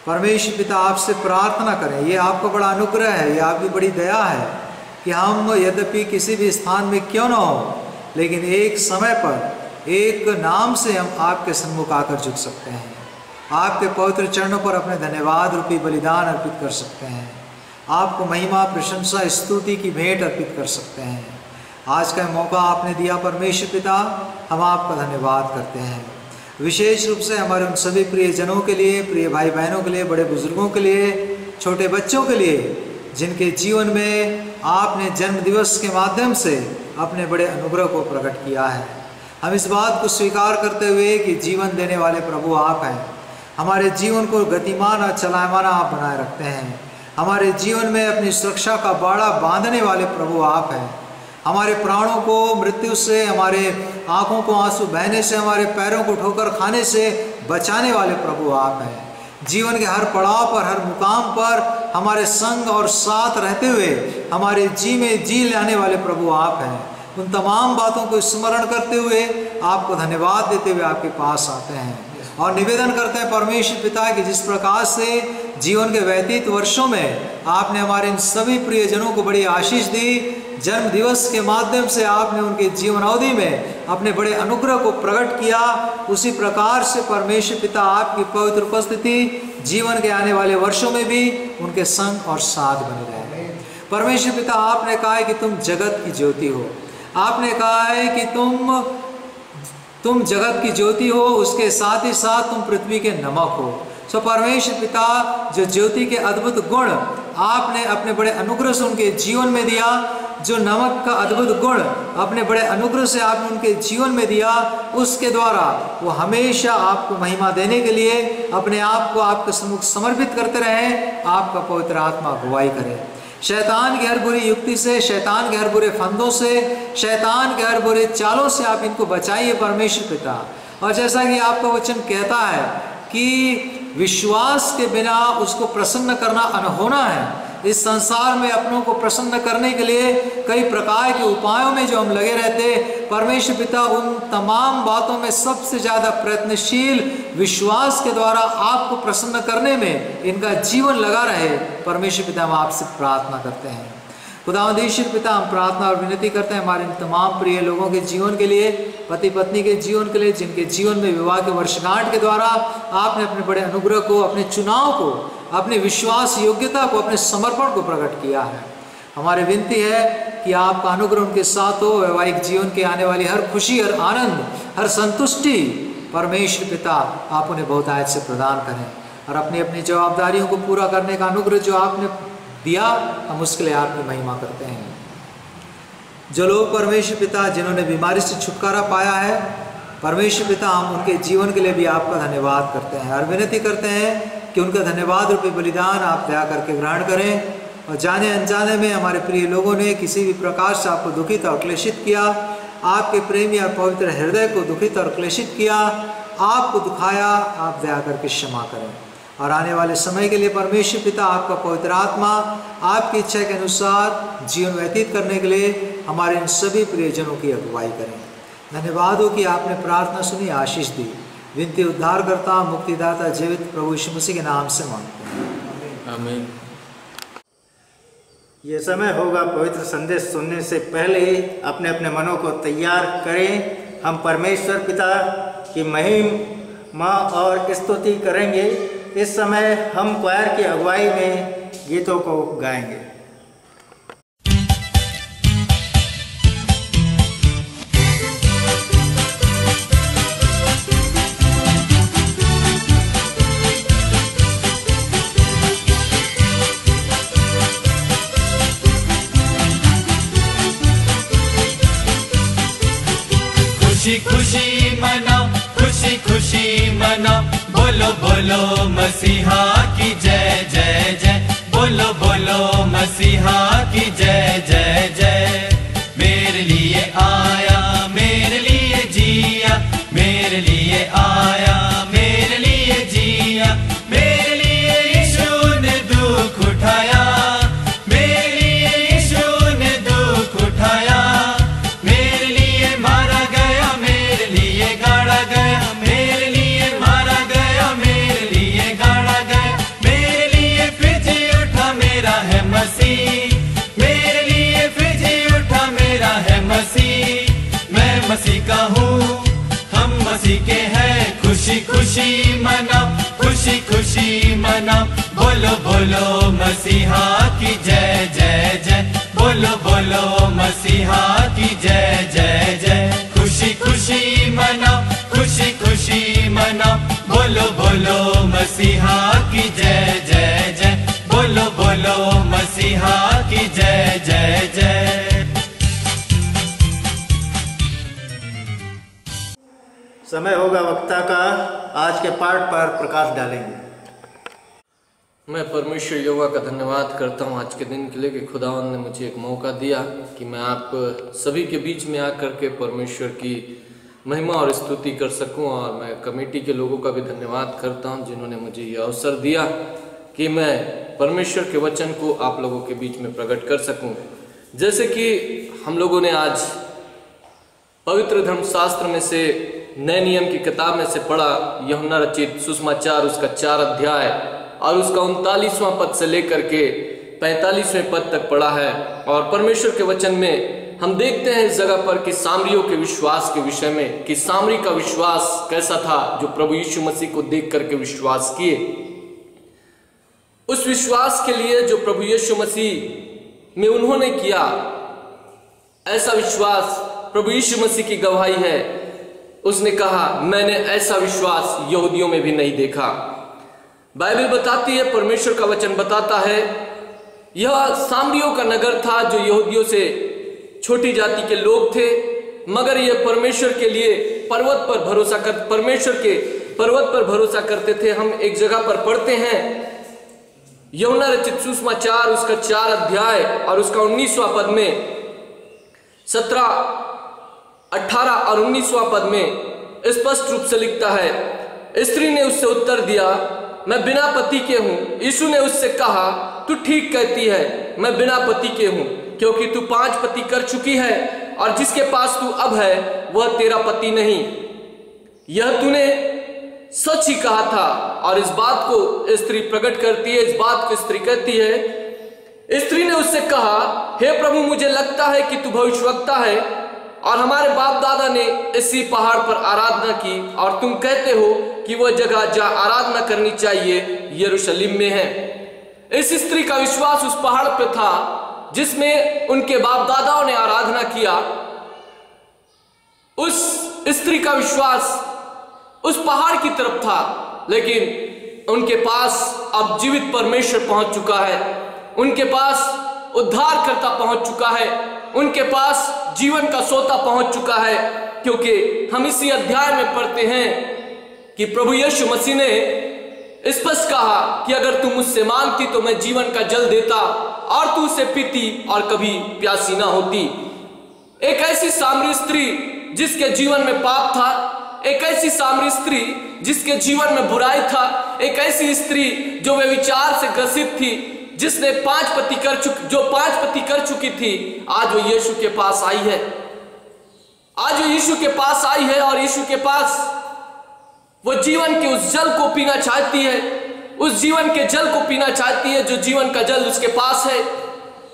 परमेश्वर पिता, आपसे प्रार्थना करें, ये आपका बड़ा अनुग्रह है, ये आपकी बड़ी दया है कि हम यद्यपि किसी भी स्थान में क्यों ना हो, लेकिन एक समय पर एक नाम से हम आपके सन्मुख आकर झुक सकते हैं, आपके पवित्र चरणों पर अपने धन्यवाद रूपी बलिदान अर्पित कर सकते हैं, आपको महिमा, प्रशंसा, स्तुति की भेंट अर्पित कर सकते हैं। आज का मौका आपने दिया परमेश्वर पिता, हम आपका धन्यवाद करते हैं। विशेष रूप से हमारे उन सभी प्रियजनों के लिए, प्रिय भाई बहनों के लिए, बड़े बुजुर्गों के लिए छोटे बच्चों के लिए जिनके जीवन में आपने जन्म दिवस के माध्यम से अपने बड़े अनुग्रह को प्रकट किया है। हम इस बात को स्वीकार करते हुए कि जीवन देने वाले प्रभु आप हैं, हमारे जीवन को गतिमान और चलायमान आप बनाए रखते हैं। हमारे जीवन में अपनी सुरक्षा का बाड़ा बांधने वाले प्रभु आप हैं। हमारे प्राणों को मृत्यु से, हमारे आँखों को आंसू बहने से, हमारे पैरों को ठोकर खाने से बचाने वाले प्रभु आप हैं। जीवन के हर पड़ाव पर, हर मुकाम पर हमारे संग और साथ रहते हुए हमारे जी में जी लाने वाले प्रभु आप हैं। उन तमाम बातों को स्मरण करते हुए आपको धन्यवाद देते हुए आपके पास आते हैं और निवेदन करते हैं परमेश्वर पिता कि जिस प्रकार से जीवन के व्यतीत वर्षों में आपने हमारे इन सभी प्रियजनों को बड़ी आशीष दी, जन्म दिवस के माध्यम से आपने उनके जीवन अवधि में अपने बड़े अनुग्रह को प्रकट किया, उसी प्रकार से परमेश्वर पिता आपकी पवित्र उपस्थिति जीवन के आने वाले वर्षों में भी उनके संग और साथ बने रहे। परमेश्वर पिता आपने कहा है कि तुम जगत की ज्योति हो, आपने कहा है कि तुम जगत की ज्योति हो, उसके साथ ही साथ तुम पृथ्वी के नमक हो। सो परमेश्वर पिता जो ज्योति के अद्भुत गुण आपने अपने बड़े अनुग्रह से उनके जीवन में दिया, जो नमक का अद्भुत गुण अपने बड़े अनुग्रह से आपने उनके जीवन में दिया, उसके द्वारा वो हमेशा आपको महिमा देने के लिए अपने आप को आपके सम्मुख समर्पित करते रहें। आपका पवित्र आत्मा अगुवाई करे। शैतान की हर बुरी युक्ति से, शैतान के हर बुरे फंदों से, शैतान के हर बुरे चालों से आप इनको बचाइए परमेश्वर पिता। और जैसा कि आपका वचन कहता है कि विश्वास के बिना उसको प्रसन्न करना अनहोना है। इस संसार में अपनों को प्रसन्न करने के लिए कई प्रकार के उपायों में जो हम लगे रहते, परमेश्वर पिता उन तमाम बातों में सबसे ज़्यादा प्रयत्नशील विश्वास के द्वारा आपको प्रसन्न करने में इनका जीवन लगा रहे। परमेश्वर पिता हम आपसे प्रार्थना करते हैं। खुदावंद ईश्वर पिता हम प्रार्थना और विनती करते हैं हमारे इन तमाम प्रिय लोगों के जीवन के लिए, पति पत्नी के जीवन के लिए, जिनके जीवन में विवाह के वर्षगांठ के द्वारा आपने अपने बड़े अनुग्रह को, अपने चुनाव को, अपनी विश्वास योग्यता को, अपने समर्पण को प्रकट किया है। हमारी विनती है कि आपका अनुग्रह उनके साथ हो। वैवाहिक जीवन के आने वाली हर खुशी, हर आनंद, हर संतुष्टि परमेश्वर पिता आप उन्हें बहुतायत से प्रदान करें और अपनी अपनी जवाबदारियों को पूरा करने का अनुग्रह जो आपने दिया, हम उसके लिए आपकी महिमा करते हैं। जो लोग परमेश्वर पिता जिन्होंने बीमारी से छुटकारा पाया है, परमेश्वर पिता हम उनके जीवन के लिए भी आपका धन्यवाद करते हैं और विनती करते हैं कि उनका धन्यवाद रूपी बलिदान आप दया करके ग्रहण करें। और जाने अनजाने में हमारे प्रिय लोगों ने किसी भी प्रकार से आपको दुखित और क्लेशित किया, आपके प्रेमी और पवित्र हृदय को दुखित और क्लेशित किया, आपको दुखाया, आप दया करके क्षमा करें। और आने वाले समय के लिए परमेश्वर पिता आपका पवित्र आत्मा आपकी इच्छा के अनुसार जीवन व्यतीत करने के लिए हमारे इन सभी प्रियजनों की अगुवाई करें। धन्यवाद हो कि आपने प्रार्थना सुनी, आशीष दी। विनती उद्धारकर्ता, मुक्तिदाता, जीवित प्रभु यीशु मसीह के नाम से मांगते हैं, आमीन। ये समय होगा पवित्र संदेश सुनने से पहले अपने अपने मनों को तैयार करें। हम परमेश्वर पिता की महिमा और स्तुति करेंगे। इस समय हम क्वायर की अगुवाई में गीतों को गाएंगे। खुशी खुशी मनाओ, खुशी खुशी मनाओ, बोलो बोलो मसीहा की जय जय जय, बोलो बोलो मसीहा की जय जय जय। मेरे लिए आया, मेरे लिए जिया, मेरे लिए आया, मेरे लिए जिया, मेरे लिए यीशु ने दुख उठाया, मेरे लिए यीशु ने दुख उठाया, मेरे लिए मारा गया, मेरे लिए गाड़ा गया, मेरे लिए मारा गया, मेरे लिए गाड़ा गया, मेरे लिए फिर जी उठा मेरा है मसीह, मेरे लिए फिर जी उठा मेरा है मसीह। मैं मसीह का हूँ, हम मसीह के हैं। खुशी खुशी मनाओ, खुशी खुशी मनाओ, बोलो बोलो मसीहा की जय जय जय, बोलो बोलो मसीहा की जय जय जय। खुशी खुशी मनाओ, खुशी खुशी मनाओ, बोलो बोलो मसीहा की जय जय जय, बोलो समय होगा वक्ता का, आज के पाठ पर प्रकाश डालेंगे। मैं परमेश्वर यहोवा का धन्यवाद करता हूँ आज के दिन के लिए कि खुदावंद ने मुझे एक मौका दिया कि मैं आप सभी के बीच में आकर के परमेश्वर की महिमा और स्तुति कर सकूं। और मैं कमेटी के लोगों का भी धन्यवाद करता हूं जिन्होंने मुझे ये अवसर दिया कि मैं परमेश्वर के वचन को आप लोगों के बीच में प्रकट कर सकूं। जैसे कि हम लोगों ने आज पवित्र धर्मशास्त्र में से नए नियम की किताब में से पढ़ा, यूहन्ना रचित सुसमाचार उसका 4 अध्याय और उसका 39वां पद से लेकर के 45वें पद तक पढ़ा है। और परमेश्वर के वचन में हम देखते हैं इस जगह पर कि सामरियों के विश्वास के विषय में, कि सामरी का विश्वास कैसा था जो प्रभु यीशु मसीह को देख करके विश्वास किए। उस विश्वास के लिए जो प्रभु यीशु मसीह में उन्होंने किया, ऐसा विश्वास प्रभु यीशु मसीह की गवाही है। उसने कहा, मैंने ऐसा विश्वास यहूदियों में भी नहीं देखा। बाइबल बताती है, परमेश्वर का वचन बताता है, यह सामरियों का नगर था जो यहूदियों से छोटी जाति के लोग थे, मगर यह परमेश्वर के लिए परमेश्वर के पर्वत पर भरोसा करते थे। हम एक जगह पर पढ़ते हैं, यूहन्ना रचित सुसमाचार उसका 4 अध्याय और उसका 19वां पद में 17, 18 और 19वां पद में स्पष्ट रूप से लिखता है, स्त्री ने उससे उत्तर दिया, मैं बिना पति के हूं। यीशु ने उससे कहा, तू ठीक कहती है, मैं बिना पति के हूं, क्योंकि तू 5 पति कर चुकी है और जिसके पास तू अब है वह तेरा पति नहीं। यह तूने सच ही कहा था। और इस बात को स्त्री प्रकट करती है, इस बात को स्त्री कहती है। स्त्री ने उससे कहा, हे प्रभु, मुझे लगता है कि तू भविष्यवक्ता है और हमारे बाप दादा ने इसी पहाड़ पर आराधना की और तुम कहते हो कि वह जगह जहां आराधना करनी चाहिए यरूशलेम में है। इस स्त्री का विश्वास उस पहाड़ पर था जिसमें उनके बाप दादाओं ने आराधना किया। उस स्त्री का विश्वास उस पहाड़ की तरफ था, लेकिन उनके पास अब जीवित परमेश्वर पहुंच चुका है, उनके पास उद्धारकर्ता पहुंच चुका है, उनके पास जीवन का सोता पहुंच चुका है। क्योंकि हम इसी अध्याय में पढ़ते हैं कि प्रभु यीशु मसीह ने स्पष्ट कहा कि अगर तू मुझसे मांगती तो मैं जीवन का जल देता और तू उसे पीती और कभी प्यासी ना होती। एक ऐसी सामरी स्त्री जिसके जीवन में पाप था, एक ऐसी सामरी स्त्री जिसके जीवन में बुराई था, एक ऐसी स्त्री जो व्यभिचार से ग्रसित थी, जिसने 5 पति कर चुकी थी, आज वो यीशु के पास आई है। आज वो यीशु के पास आई है और यीशु के पास वो जीवन के उस जल को पीना चाहती है, उस जीवन के जल को पीना चाहती है जो जीवन का जल उसके पास है।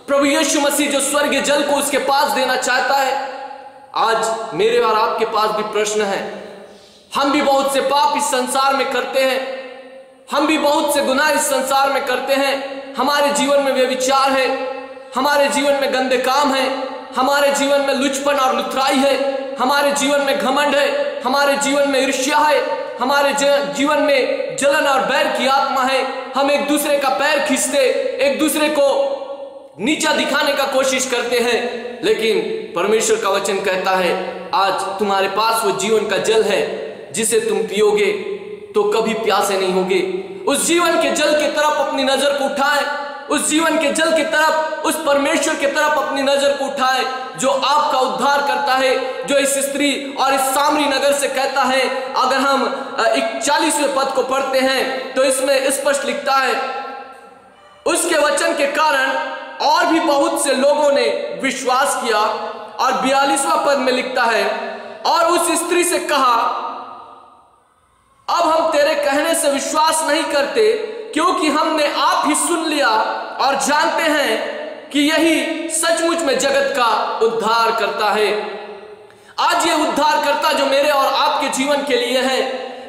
प्रभु यीशु मसीह जो स्वर्गीय जल को उसके पास देना चाहता है। आज मेरे और आपके पास भी प्रश्न है। हम भी बहुत से पाप इस संसार में करते हैं, हम भी बहुत से गुनाह इस संसार में करते हैं। हमारे जीवन में व्यभिचार है, हमारे जीवन में गंदे काम है, हमारे जीवन में लुचपन और लुथराई है, हमारे जीवन में घमंड है, हमारे जीवन में ईर्ष्या है, हमारे जीवन में जलन और बैर की आत्मा है। हम एक दूसरे का पैर खींचते, एक दूसरे को नीचा दिखाने का कोशिश करते हैं। लेकिन परमेश्वर का वचन कहता है, आज तुम्हारे पास वो जीवन का जल है जिसे तुम पियोगे तो कभी प्यासे नहीं होगे। उस जीवन के जल की तरफ अपनी नजर को उठाएं, उस जीवन के जल की तरफ, उस परमेश्वर की तरफ अपनी नजर को उठाएं जो आपका उद्धार करता है, जो इस स्त्री और इस सामरी नगर से कहता है। अगर हम 41वें पद को पढ़ते हैं तो इसमें स्पष्ट लिखता है, उसके वचन के कारण और भी बहुत से लोगों ने विश्वास किया। और 42वां पद में लिखता है, और उस स्त्री से कहा, अब हम तेरे कहने से विश्वास नहीं करते, क्योंकि हमने आप ही सुन लिया और जानते हैं कि यही सचमुच में जगत का उद्धार करता है। आज ये उद्धार करता जो मेरे और आपके जीवन के लिए है,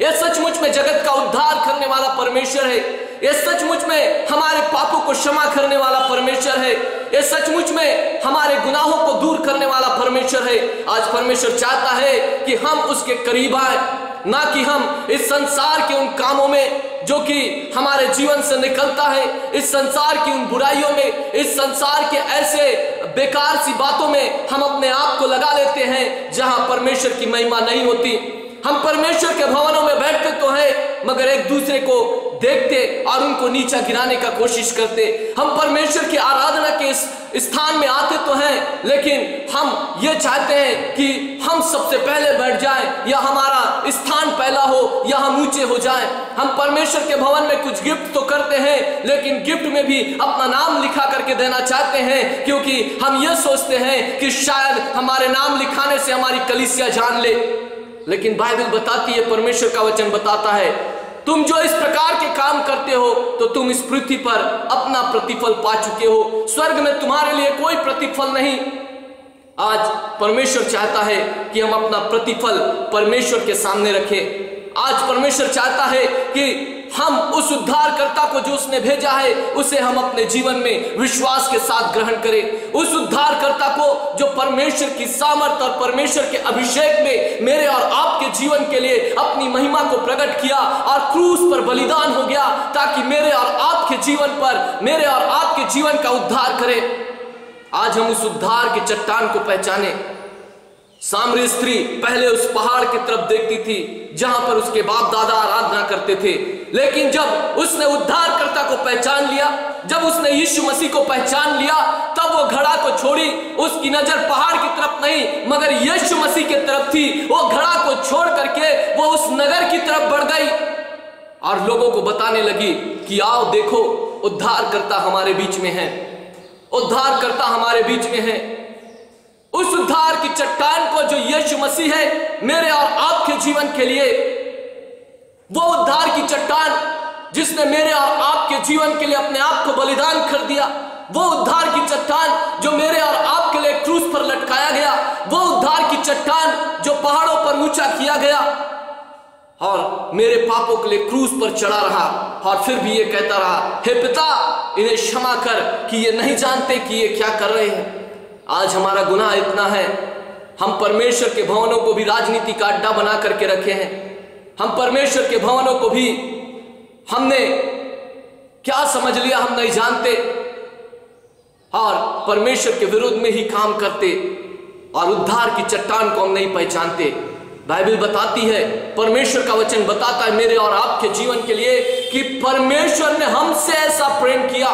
यह सचमुच में जगत का उद्धार करने वाला परमेश्वर है। यह सचमुच में हमारे पापों को क्षमा करने वाला परमेश्वर है। यह सचमुच में हमारे गुनाहों को दूर करने वाला परमेश्वर है। आज परमेश्वर चाहता है कि हम उसके करीब आए, ना कि हम इस संसार के उन कामों में जो कि हमारे जीवन से निकलता है, इस संसार की उन बुराइयों में, इस संसार के ऐसे बेकार सी बातों में हम अपने आप को लगा लेते हैं जहां परमेश्वर की महिमा नहीं होती। हम परमेश्वर के भवनों में बैठते तो हैं, मगर एक दूसरे को देखते और उनको नीचा गिराने का कोशिश करते। हम परमेश्वर की आराधना के स्थान में आते तो हैं, लेकिन हम ये चाहते हैं कि हम सबसे पहले बैठ जाएं, या हमारा स्थान पहला हो, या हम ऊंचे हो जाएं। हम परमेश्वर के भवन में कुछ गिफ्ट तो करते हैं, लेकिन गिफ्ट में भी अपना नाम लिखा करके देना चाहते हैं, क्योंकि हम ये सोचते हैं कि शायद हमारे नाम लिखाने से हमारी कलीसिया जान ले। लेकिन बाइबल बताती है, परमेश्वर का वचन बताता है, तुम जो इस प्रकार के काम करते हो तो तुम इस पृथ्वी पर अपना प्रतिफल पा चुके हो, स्वर्ग में तुम्हारे लिए कोई प्रतिफल नहीं। आज परमेश्वर चाहता है कि हम अपना प्रतिफल परमेश्वर के सामने रखें। आज परमेश्वर चाहता है कि हम उस उद्धारकर्ता को जो उसने भेजा है उसे हम अपने जीवन में विश्वास के साथ ग्रहण करें। उस उद्धारकर्ता को जो परमेश्वर की सामर्थ और परमेश्वर के अभिषेक में मेरे और आपके जीवन के लिए अपनी महिमा को प्रकट किया और क्रूस पर बलिदान हो गया, ताकि मेरे और आपके जीवन पर, मेरे और आपके जीवन का उद्धार करे। आज हम उस उद्धार के चट्टान को पहचाने। सामरी स्त्री पहले उस पहाड़ की तरफ देखती थी जहां पर उसके बाप दादा आराधना करते थे, लेकिन जब उसने उद्धारकर्ता को पहचान लिया, जब उसने यीशु मसीह को पहचान लिया, तब वो घड़ा को छोड़ी। उसकी नजर पहाड़ की तरफ नहीं मगर यीशु मसीह की तरफ थी। वो घड़ा को छोड़ करके वो उस नगर की तरफ बढ़ गई और लोगों को बताने लगी कि आओ देखो, उद्धारकर्ता हमारे बीच में है, उद्धारकर्ता हमारे बीच में है। उस उद्धार की चट्टान को जो यीशु मसीह है मेरे और आपके जीवन के लिए, वो उद्धार की चट्टान जिसने मेरे और आपके जीवन के लिए अपने आप को बलिदान कर दिया, वो उद्धार की चट्टान जो मेरे और आपके लिए क्रूस पर लटकाया गया, वो उद्धार की चट्टान जो पहाड़ों पर ऊंचा किया गया और मेरे पापों के लिए क्रूस पर चढ़ा रहा और फिर भी ये कहता रहा, हे पिता इन्हें क्षमा कर कि ये नहीं जानते कि ये क्या कर रहे हैं। आज हमारा गुनाह इतना है, हम परमेश्वर के भवनों को भी राजनीति का अड्डा बना करके रखे हैं। हम परमेश्वर के भवनों को भी हमने क्या समझ लिया हम नहीं जानते, और परमेश्वर के विरुद्ध में ही काम करते, और उद्धार की चट्टान को हम नहीं पहचानते। बाइबल बताती है, परमेश्वर का वचन बताता है मेरे और आपके जीवन के लिए कि परमेश्वर ने हमसे ऐसा प्रेम किया।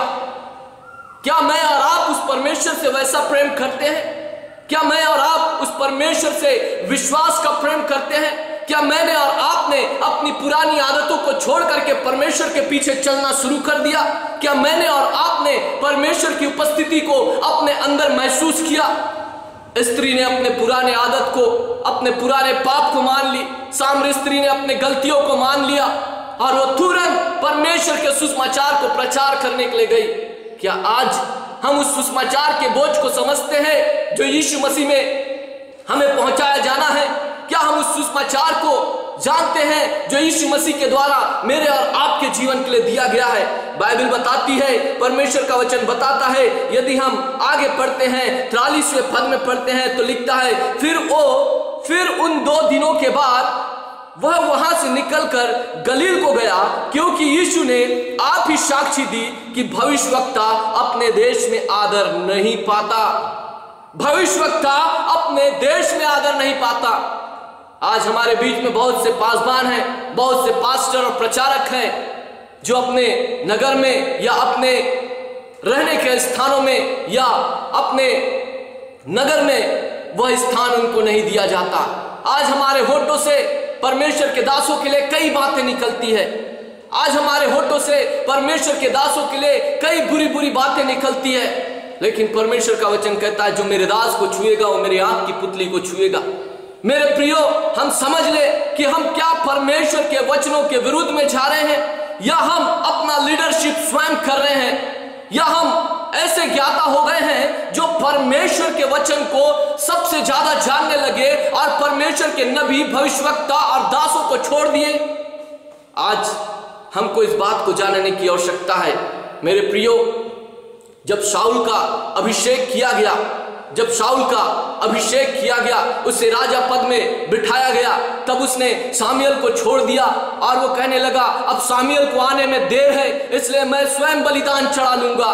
क्या मैं और आप उस परमेश्वर से वैसा प्रेम करते हैं? क्या मैं और आप उस परमेश्वर से विश्वास का प्रेम करते हैं? क्या मैंने और आपने अपनी पुरानी आदतों को छोड़ करके परमेश्वर के पीछे चलना शुरू कर दिया? क्या मैंने और आपने परमेश्वर की उपस्थिति को अपने अंदर महसूस किया? स्त्री ने अपने पुराने आदत को, अपने पुराने पाप को मान ली। सामरी स्त्री ने अपने गलतियों को मान लिया और वो तुरंत परमेश्वर के सुसमाचार को प्रचार करने के लिए गई। क्या आज हम उस सुसमाचार के बोझ को समझते हैं जो यीशु मसीह में हमें पहुंचाया जाना है? क्या हम उस सुसमाचार को जानते हैं जो यीशु मसीह के द्वारा मेरे और आपके जीवन के लिए दिया गया है? बाइबल बताती है, परमेश्वर का वचन बताता है, यदि हम आगे पढ़ते हैं 43वें पद में पढ़ते हैं तो लिखता है, फिर उन 2 दिनों के बाद वह वहां से निकलकर गलील को गया, क्योंकि यीशु ने आप ही साक्षी दी कि भविष्यवक्ता अपने देश में आदर नहीं पाता। भविष्यवक्ता अपने देश में आदर नहीं पाता। आज हमारे बीच में बहुत से पासबान हैं, बहुत से पास्टर और प्रचारक हैं जो अपने नगर में या अपने रहने के स्थानों में या अपने नगर में वह स्थान उनको नहीं दिया जाता। आज हमारे होठों से परमेश्वर के दासों के लिए कई बातें निकलती है। आज हमारे होठों से परमेश्वर के दासों के लिए कई बुरी बुरी बातें निकलती है, लेकिन परमेश्वर का वचन कहता है जो मेरे दास को छुएगा वो मेरी आंख की पुतली को छुएगा। मेरे प्रियो, हम समझ ले कि हम क्या परमेश्वर के वचनों के विरुद्ध में जा रहे हैं, या हम अपना लीडरशिप स्वयं कर रहे हैं, या हम ऐसे ज्ञाता हो गए हैं जो परमेश्वर के वचन को सबसे ज्यादा जानने लगे और परमेश्वर के नबी, भविष्यवक्ता और दासों को छोड़ दिए। आज हमको इस बात को जानने की आवश्यकता है। मेरे प्रियो, जब शाऊल का अभिषेक किया गया, उसे राजा पद में बिठाया गया, तब उसने सामुएल को छोड़ दिया और वो कहने लगा अब सामुएल को आने में देर है, इसलिए मैं स्वयं बलिदान चढ़ा लूंगा।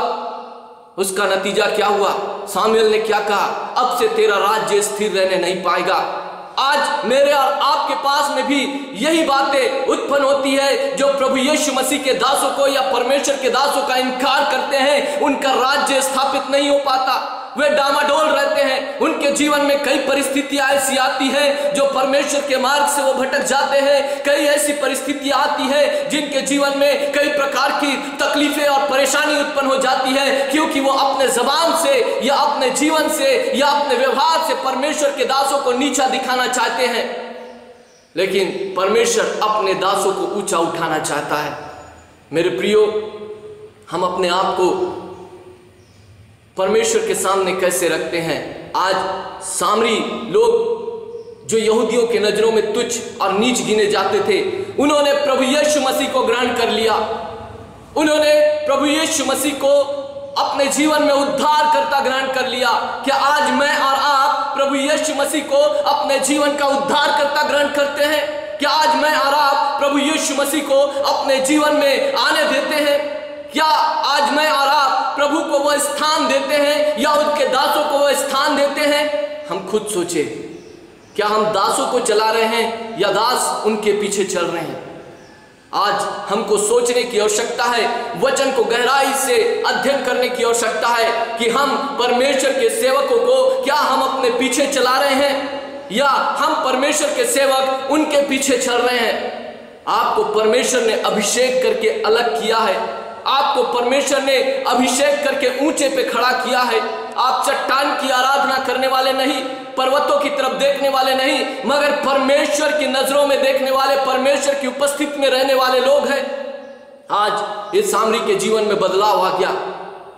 उसका नतीजा क्या हुआ? सामुएल ने क्या कहा? अब से तेरा राज्य स्थिर रहने नहीं पाएगा, आज मेरे और आपके पास में भी यही बातें उत्पन्न होती है। जो प्रभु यीशु मसीह के दासों को या परमेश्वर के दासों का इनकार करते हैं, उनका राज्य स्थापित नहीं हो पाता, वे डामाडोल रहते हैं। उनके जीवन में कई परिस्थितियां ऐसी आती हैं जो परमेश्वर के मार्ग से वो भटक जाते हैं। कई ऐसी परिस्थितियां आती हैं जिनके जीवन में कई प्रकार की तकलीफें और परेशानी उत्पन्न हो जाती है, क्योंकि वो अपने जबान से या अपने जीवन से या अपने व्यवहार से परमेश्वर के दासों को नीचा दिखाना चाहते हैं। लेकिन परमेश्वर अपने दासों को ऊंचा उठाना चाहता है। मेरे प्रियो, हम अपने आप को परमेश्वर के सामने कैसे रखते हैं? आज सामरी लोग जो यहूदियों के नजरों में तुच्छ और नीच गिने जाते थे, उन्होंने प्रभु यीशु मसीह को ग्रहण कर लिया। उन्होंने प्रभु यीशु मसीह को अपने जीवन में उद्धारकर्ता ग्रहण कर लिया। क्या आज मैं और आप प्रभु यीशु मसीह को अपने जीवन का उद्धारकर्ता ग्रहण करते हैं? क्या आज मैं और आप प्रभु यीशु मसीह को अपने जीवन में आने देते हैं? क्या आज मैं और आप प्रभु को वह स्थान देते हैं या उनके दासों को वह स्थान देते हैं? हम खुद सोचे, क्या हम दासों को चला रहे हैं या दास उनके पीछे चल रहे हैं? आज हमको सोचने की आवश्यकता है, वचन को गहराई से अध्ययन करने की आवश्यकता है कि हम परमेश्वर के सेवकों को क्या हम अपने पीछे चला रहे हैं या हम परमेश्वर के सेवक उनके पीछे चल रहे हैं। आपको परमेश्वर ने अभिषेक करके अलग किया है, आपको परमेश्वर ने अभिषेक करके ऊंचे पे खड़ा किया है। आप चट्टान की आराधना करने वाले नहीं, पर्वतों की तरफ देखने वाले नहीं, मगर परमेश्वर की नजरों में देखने वाले, परमेश्वर की उपस्थिति में रहने वाले लोग हैं। आज इस सामरी के जीवन में बदलाव आ गया।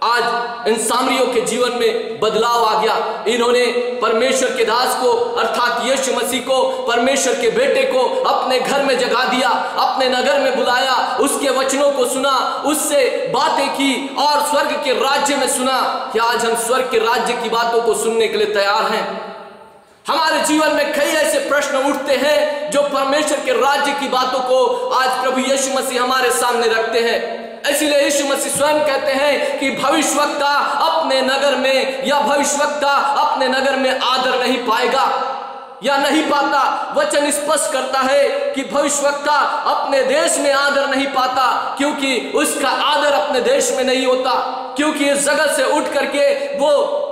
आज इन सामरियों के जीवन में बदलाव आ गया। इन्होंने परमेश्वर के दास को अर्थात यीशु मसीह को, परमेश्वर के बेटे को अपने घर में जगा दिया, अपने नगर में बुलाया, उसके वचनों को सुना, उससे बातें की और स्वर्ग के राज्य में सुना। क्या आज हम स्वर्ग के राज्य की बातों को सुनने के लिए तैयार हैं? हमारे जीवन में कई ऐसे प्रश्न उठते हैं जो परमेश्वर के राज्य की बातों को आज प्रभु यीशु मसीह हमारे सामने रखते हैं। इसलिए यीशु मसीह स्वयं कहते हैं कि भविष्यवक्ता अपने नगर में या भविष्यवक्ता अपने नगर में आदर नहीं पाएगा या नहीं पाता। वचन स्पष्ट करता है कि भविष्यवक्ता अपने देश में आदर नहीं पाता, क्योंकि उसका आदर अपने देश में नहीं होता, क्योंकि इस जगत से उठ करके वो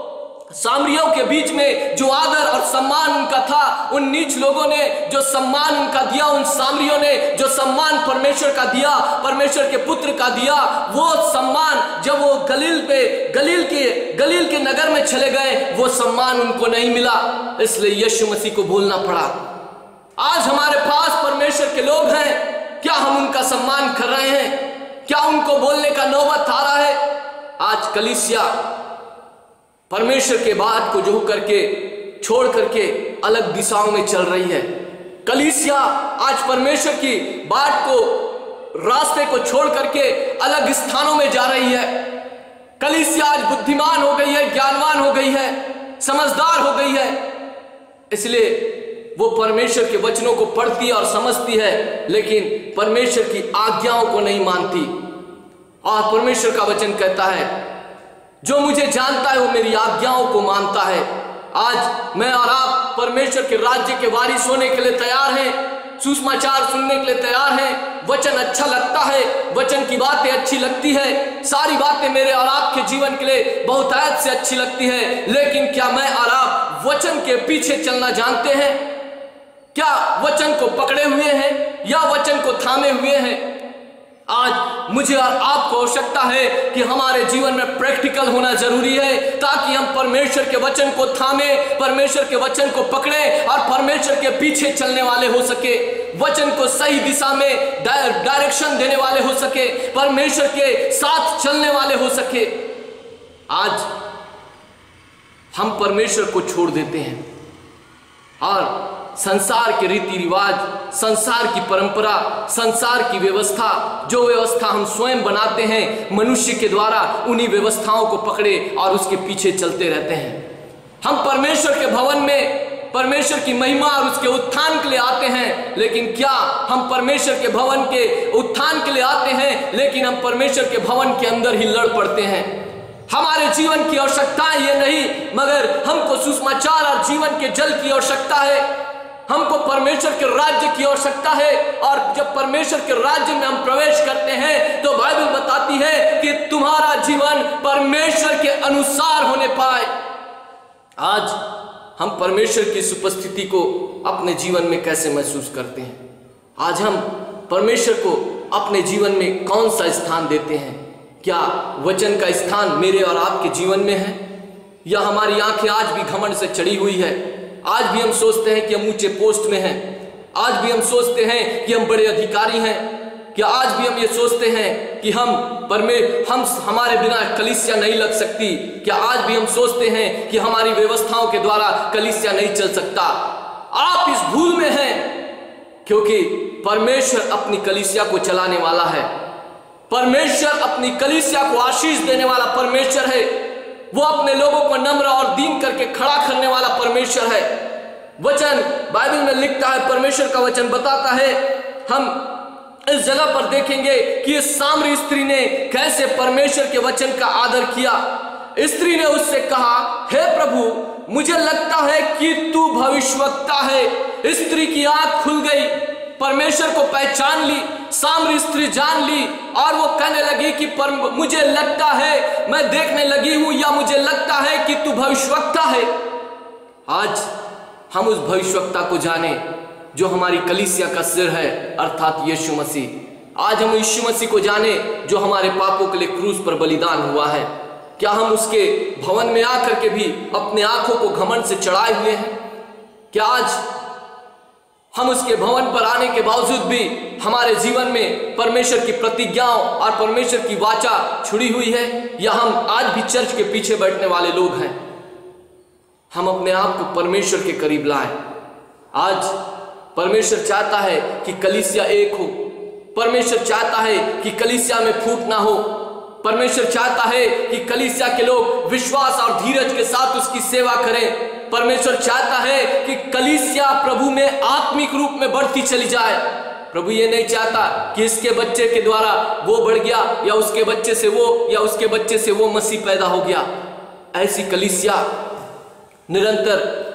सामरियों के बीच में जो आदर और सम्मान उनका था, उन नीच लोगों ने जो सम्मान उनका दिया, उन सामरियों ने जो सम्मान परमेश्वर का दिया, परमेश्वर के पुत्र का दिया, वो सम्मान जब वो गलील के नगर में चले गए, वो सम्मान उनको नहीं मिला। इसलिए यीशु मसीह को बोलना पड़ा। आज हमारे पास परमेश्वर के लोग हैं, क्या हम उनका सम्मान कर रहे हैं? क्या उनको बोलने का नौबत आ रहा है? आज कलीसिया परमेश्वर के बात को जो करके छोड़ करके अलग दिशाओं में चल रही है। कलीसिया आज परमेश्वर की बात को, रास्ते को छोड़ करके अलग स्थानों में जा रही है। कलीसिया आज बुद्धिमान हो गई है, ज्ञानवान हो गई है, समझदार हो गई है। इसलिए वो परमेश्वर के वचनों को पढ़ती है और समझती है, लेकिन परमेश्वर की आज्ञाओं को नहीं मानती। और परमेश्वर का वचन कहता है, जो मुझे जानता है वो मेरी आज्ञाओं को मानता है। आज मैं और आप परमेश्वर के राज्य के वारिस होने के लिए तैयार हैं, सुसमाचार सुनने के लिए तैयार हैं। वचन अच्छा लगता है, वचन की बातें अच्छी लगती है, सारी बातें मेरे और आपके जीवन के लिए बहुतायत से अच्छी लगती है, लेकिन क्या मैं और आप वचन के पीछे चलना जानते हैं? क्या वचन को पकड़े हुए हैं या वचन को थामे हुए हैं? आज मुझे और आपको आवश्यकता है कि हमारे जीवन में प्रैक्टिकल होना जरूरी है, ताकि हम परमेश्वर के वचन को थामे, परमेश्वर के वचन को पकड़े और परमेश्वर के पीछे चलने वाले हो सके, वचन को सही दिशा में डायरेक्शन देने वाले हो सके, परमेश्वर के साथ चलने वाले हो सके। आज हम परमेश्वर को छोड़ देते हैं और संसार के रीति रिवाज, संसार की परंपरा, संसार की व्यवस्था, जो व्यवस्था हम स्वयं बनाते हैं मनुष्य के द्वारा, उन्हीं व्यवस्थाओं को पकड़े और उसके पीछे चलते रहते हैं। हम परमेश्वर के भवन में परमेश्वर की महिमा और उसके उत्थान के लिए आते हैं, लेकिन क्या हम परमेश्वर के भवन के उत्थान के लिए आते हैं, लेकिन हम परमेश्वर के भवन के अंदर ही लड़ पड़ते हैं। हमारे जीवन की आवश्यकता ये नहीं, मगर हमको सुसमाचार और जीवन के जल की आवश्यकता है। हमको परमेश्वर के राज्य की आवश्यकता है। और जब परमेश्वर के राज्य में हम प्रवेश करते हैं तो बाइबल बताती है कि तुम्हारा जीवन परमेश्वर के अनुसार होने पाए। आज हम परमेश्वर की इस उपस्थिति को अपने जीवन में कैसे महसूस करते हैं? आज हम परमेश्वर को अपने जीवन में कौन सा स्थान देते हैं? क्या वचन का स्थान मेरे और आपके जीवन में है, या हमारी आंखें आज भी घमंड से चढ़ी हुई है? आज भी हम सोचते हैं कि हम ऊंचे पोस्ट में हैं, आज भी हम सोचते हैं कि हम बड़े अधिकारी हैं। क्या आज भी हम ये सोचते हैं कि हमारे बिना कलीसिया नहीं लग सकती? क्या आज भी हम सोचते हैं कि हमारी व्यवस्थाओं के द्वारा कलीसिया नहीं चल सकता? आप इस भूल में हैं, क्योंकि परमेश्वर अपनी कलीसिया को चलाने वाला है। परमेश्वर अपनी कलीसिया को आशीष देने वाला परमेश्वर है। वो अपने लोगों को नम्र और दीन करके खड़ा करने वाला परमेश्वर है। वचन बाइबल में लिखता है, परमेश्वर का वचन बताता है, हम इस जगह पर देखेंगे कि इस सामरी स्त्री ने कैसे परमेश्वर के वचन का आदर किया। स्त्री ने उससे कहा, हे प्रभु, मुझे लगता है कि तू भविष्यवक्ता है। स्त्री की आंख खुल गई, परमेश्वर को पहचान ली, सामरी स्त्री जान ली, और वो कहने लगी कि मुझे लगता है, मैं देखने लगी हूं, या मुझे लगता है कि तू भविष्यवक्ता है। आज हम उस भविष्यवक्ता को जाने जो हमारी कलीसिया का सिर है, अर्थात यीशु मसीह। आज हम यीशु मसीह को जाने जो हमारे पापों के लिए क्रूस पर बलिदान हुआ है। क्या हम उसके भवन में आकर के भी अपने आंखों को घमंड से चढ़ाए हुए हैं? क्या आज हम उसके भवन पर आने के बावजूद भी हमारे जीवन में परमेश्वर की प्रतिज्ञाओं और परमेश्वर की वाचा छुड़ी हुई है, या हम आज भी चर्च के पीछे बैठने वाले लोग हैं? हम अपने आप को परमेश्वर के करीब लाएं। आज परमेश्वर चाहता है कि कलीसिया एक हो। परमेश्वर चाहता है कि कलीसिया में फूट ना हो। परमेश्वर चाहता है कि कलीसिया के लोग विश्वास और धीरज के साथ उसकी सेवा करें। परमेश्वर चाहता है कि कलीसिया प्रभु में आत्मिक रूप में बढ़ती चली जाए। प्रभु ये नहीं चाहता कि इसके बच्चे के द्वारा वो बढ़ गया, या उसके बच्चे से वो, या उसके बच्चे से वो मसीह पैदा हो गया। ऐसी कलीसिया निरंतर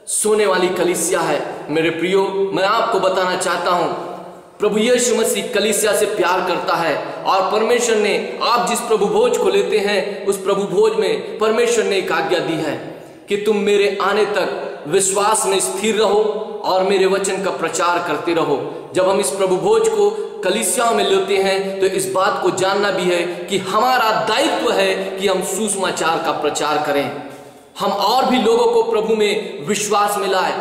सोने वाली कलीसिया है। मेरे प्रियो, मैं आपको बताना चाहता हूं, प्रभु यीशु मसीह कलीसिया से प्यार करता है। और परमेश्वर ने, आप जिस प्रभु भोज को लेते हैं, उस प्रभु भोज में परमेश्वर ने एक आज्ञा दी है कि तुम मेरे आने तक विश्वास में स्थिर रहो और मेरे वचन का प्रचार करते रहो। जब हम इस प्रभु भोज को कलीसियाओं में लेते हैं तो इस बात को जानना भी है कि हमारा दायित्व है कि हम सुसमाचार का प्रचार करें। हम और भी लोगों को प्रभु में विश्वास में लाएं।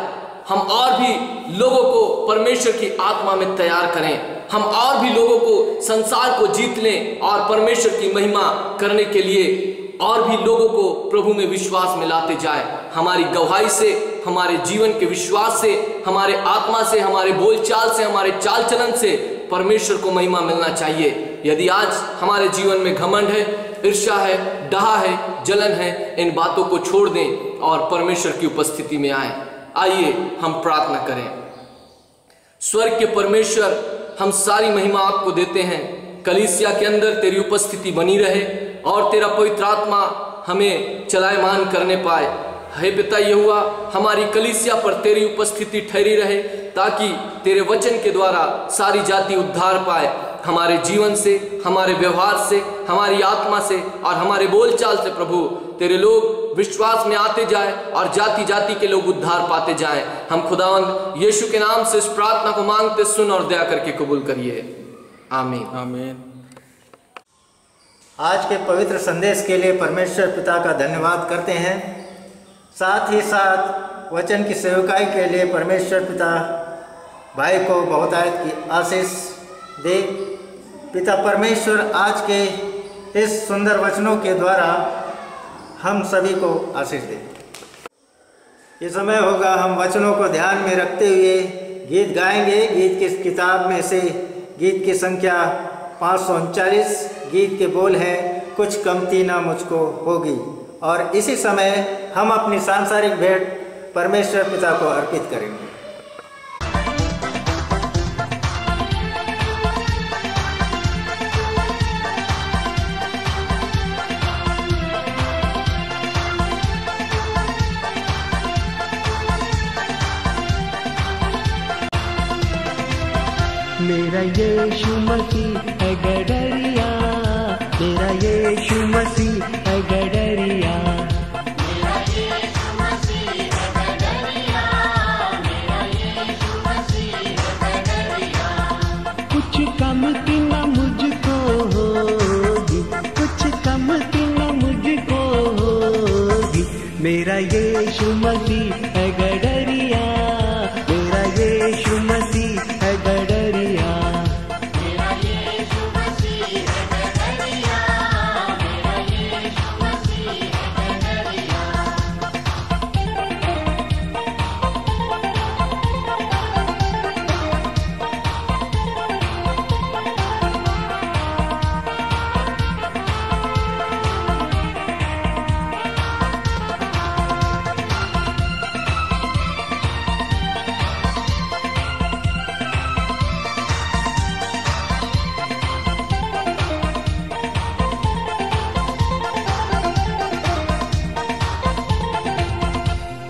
हम और भी लोगों को परमेश्वर की आत्मा में तैयार करें। हम और भी लोगों को संसार को जीत लें और परमेश्वर की महिमा करने के लिए और भी लोगों को प्रभु में विश्वास में लाते जाए। हमारी गवाही से, हमारे जीवन के विश्वास से, हमारे आत्मा से, हमारे बोलचाल से, हमारे चाल चलन से परमेश्वर को महिमा मिलना चाहिए। यदि आज हमारे जीवन में घमंड है, ईर्ष्या है, डाह है, जलन है, इन बातों को छोड़ दें और परमेश्वर की उपस्थिति में आए। आइए हम प्रार्थना करें। स्वर्ग के परमेश्वर, हम सारी महिमा आपको देते हैं। कलीसिया के अंदर तेरी उपस्थिति बनी रहे और तेरा पवित्र आत्मा हमें चलायमान करने पाए। हे पिता यहोवा, हमारी कलीसिया पर तेरी उपस्थिति ठहरी रहे, ताकि तेरे वचन के द्वारा सारी जाति उद्धार पाए। हमारे जीवन से, हमारे व्यवहार से, हमारी आत्मा से और हमारे बोलचाल से प्रभु तेरे लोग विश्वास में आते जाए और जाति जाति के लोग उद्धार पाते जाएं। हम खुदावंद यीशु के नाम से इस प्रार्थना को मांगते, सुन और दया करके कबूल करिए। आमीन आमीन। आज के पवित्र संदेश के लिए परमेश्वर पिता का धन्यवाद करते हैं। साथ ही साथ वचन की सेवकाई के लिए परमेश्वर पिता भाई को बहुतायत की आशीष दे। पिता परमेश्वर आज के इस सुंदर वचनों के द्वारा हम सभी को आशीष दे। ये समय होगा, हम वचनों को ध्यान में रखते हुए गीत गाएंगे। गीत की किताब में से गीत की संख्या 539, गीत के बोल हैं, कुछ कमती ना मुझको होगी। और इसी समय हम अपनी सांसारिक भेंट परमेश्वर पिता को अर्पित करेंगे। मेरा यीशु मसीह है गडरिया, मेरा यीशु मसीह है गडरिया। कुछ कमती न मुझको होगी, कुछ कमती न मुझको होगी। मेरा यीशु मसीह है गडरिया, मेरा यीशु मसीह है गडरिया।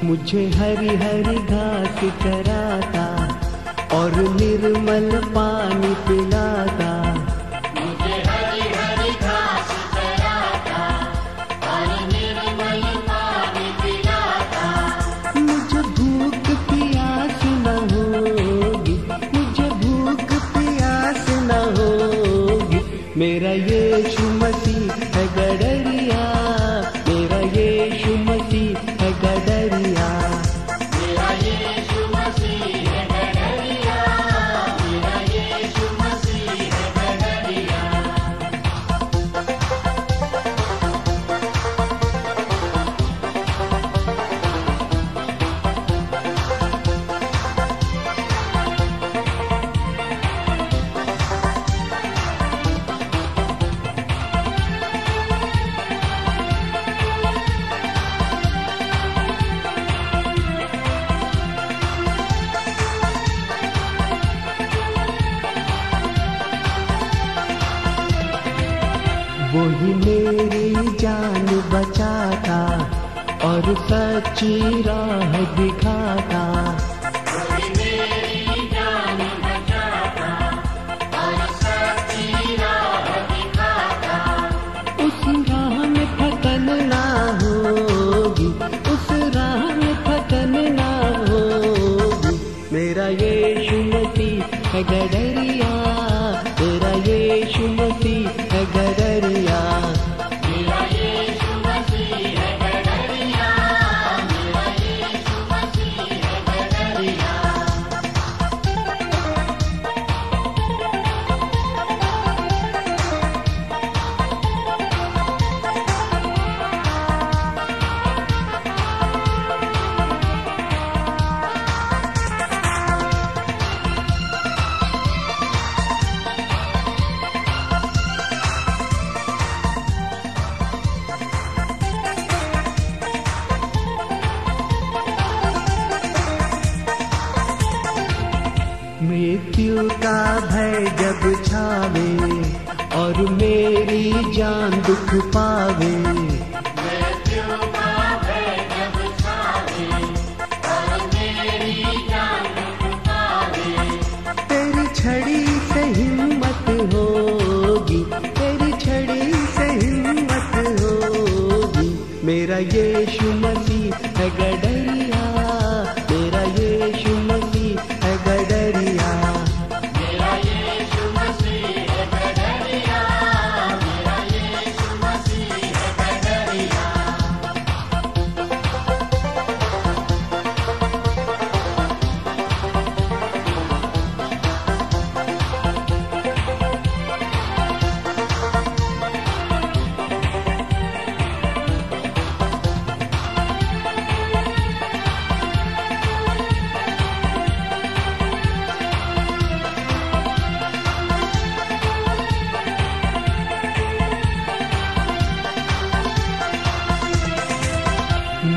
मुझे हरी हरी घास चराता और निर्मल पानी पिलाता। मुझे हरी हरी घास चराता और निर्मल पानी पिलाता। मुझे भूख प्यास न होगी, मुझे भूख प्यास न होगी। मेरा यीशु मसीह है गडरिया, मेरा यीशु मसीह है गडरिया। मेरा यीशु मसीह है गडरिया, मेरा यीशु मसीह है गडरिया। वही मेरी जान बचाता और सच्ची राह दिखाता। वही मेरी जान बचाता और सच्ची राह दिखाता। उस राह में थकन ना होगी, उस राह में थकन ना होगी। मेरा यीशु मसीह है गडरिया, मेरा यीशु मसीह है गडरिया। मेरा यीशु मसीह है गडरिया, मेरा यीशु मसीह है गडरिया। मृत्यु का भय जब छावे और मेरी जान दुख पावे। मृत्यु का भय जब छावे और मेरी जान दुख पावे। तेरी छड़ी से हिम्मत होगी, तेरी छड़ी से हिम्मत होगी। मेरा यीशु मसीह है गडरिया, मेरा यीशु मसीह है गडरिया। मेरा यीशु मसीह है गडरिया, मेरा यीशु मसीह है गडरिया।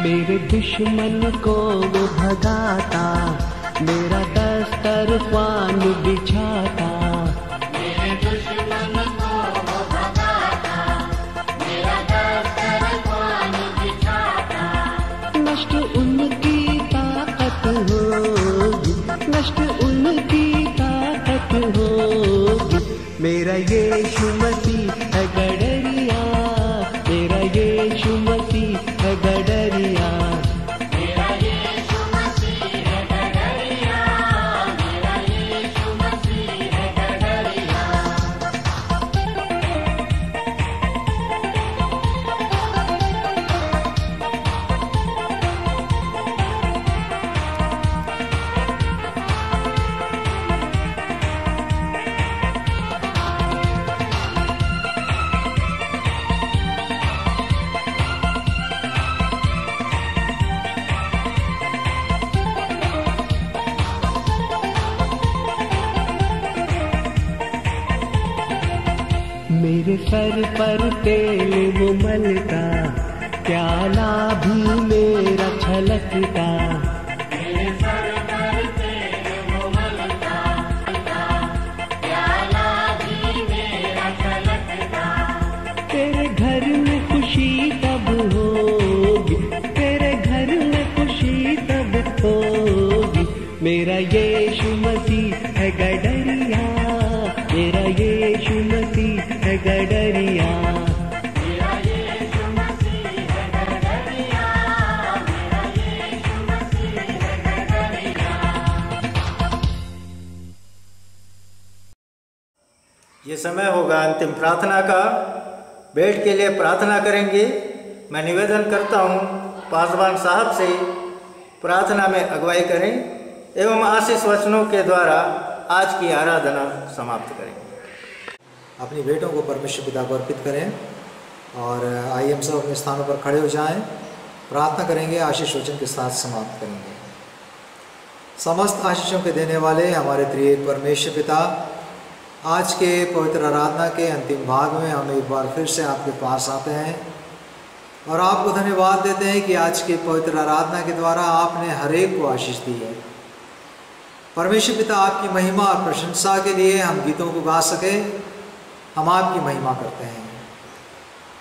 मेरे दुश्मन को वो भगाता, मेरा दस्तरखान बिछाता। मेरे दुश्मन को वो भगाता, मेरा दस्तरखान बिछाता। नष्ट उनकी ताकत होगी, नष्ट उनकी ताकत होगी। मेरा यीशु मसीह है गडरिया, मेरा यीशु मसीह है गडरिया। मेरा यीशु मसीह है गडरिया, मेरा यीशु मसीह है गडरिया। मेरे सर पर तेल वो मलता, प्याला भी मेरा छलकता। मेरे सर पर तेल वो मलता, प्याला भी मेरा छलकता। तेरे घर में खुशी तब होगी, तेरे घर में खुशी तब होगी। मेरा यीशु मसीह है गडरिया, मेरा यीशु मसीह है गडरिया। मेरा यीशु मसीह है गडरिया, मेरा यीशु मसीह है गडरिया। ये समय होगा अंतिम प्रार्थना का। बैठ के लिए प्रार्थना करेंगे। मैं निवेदन करता हूँ पासवान साहब से प्रार्थना में अगुवाई करें एवं आशीष वचनों के द्वारा आज की आराधना समाप्त करें। अपनी भेंटों को परमेश्वर पिता को अर्पित करें और आइए हम सब अपने स्थानों पर खड़े हो जाएं। प्रार्थना करेंगे, आशीष वचन के साथ समाप्त करेंगे। समस्त आशीषों के देने वाले हमारे त्रिएक परमेश्वर पिता, आज के पवित्र आराधना के अंतिम भाग में हम एक बार फिर से आपके पास आते हैं और आपको धन्यवाद देते हैं कि आज के पवित्र आराधना के द्वारा आपने हर एक को आशीष दी है। परमेश्वर पिता, आपकी महिमा और प्रशंसा के लिए हम गीतों को गा सके, हम आपकी महिमा करते हैं।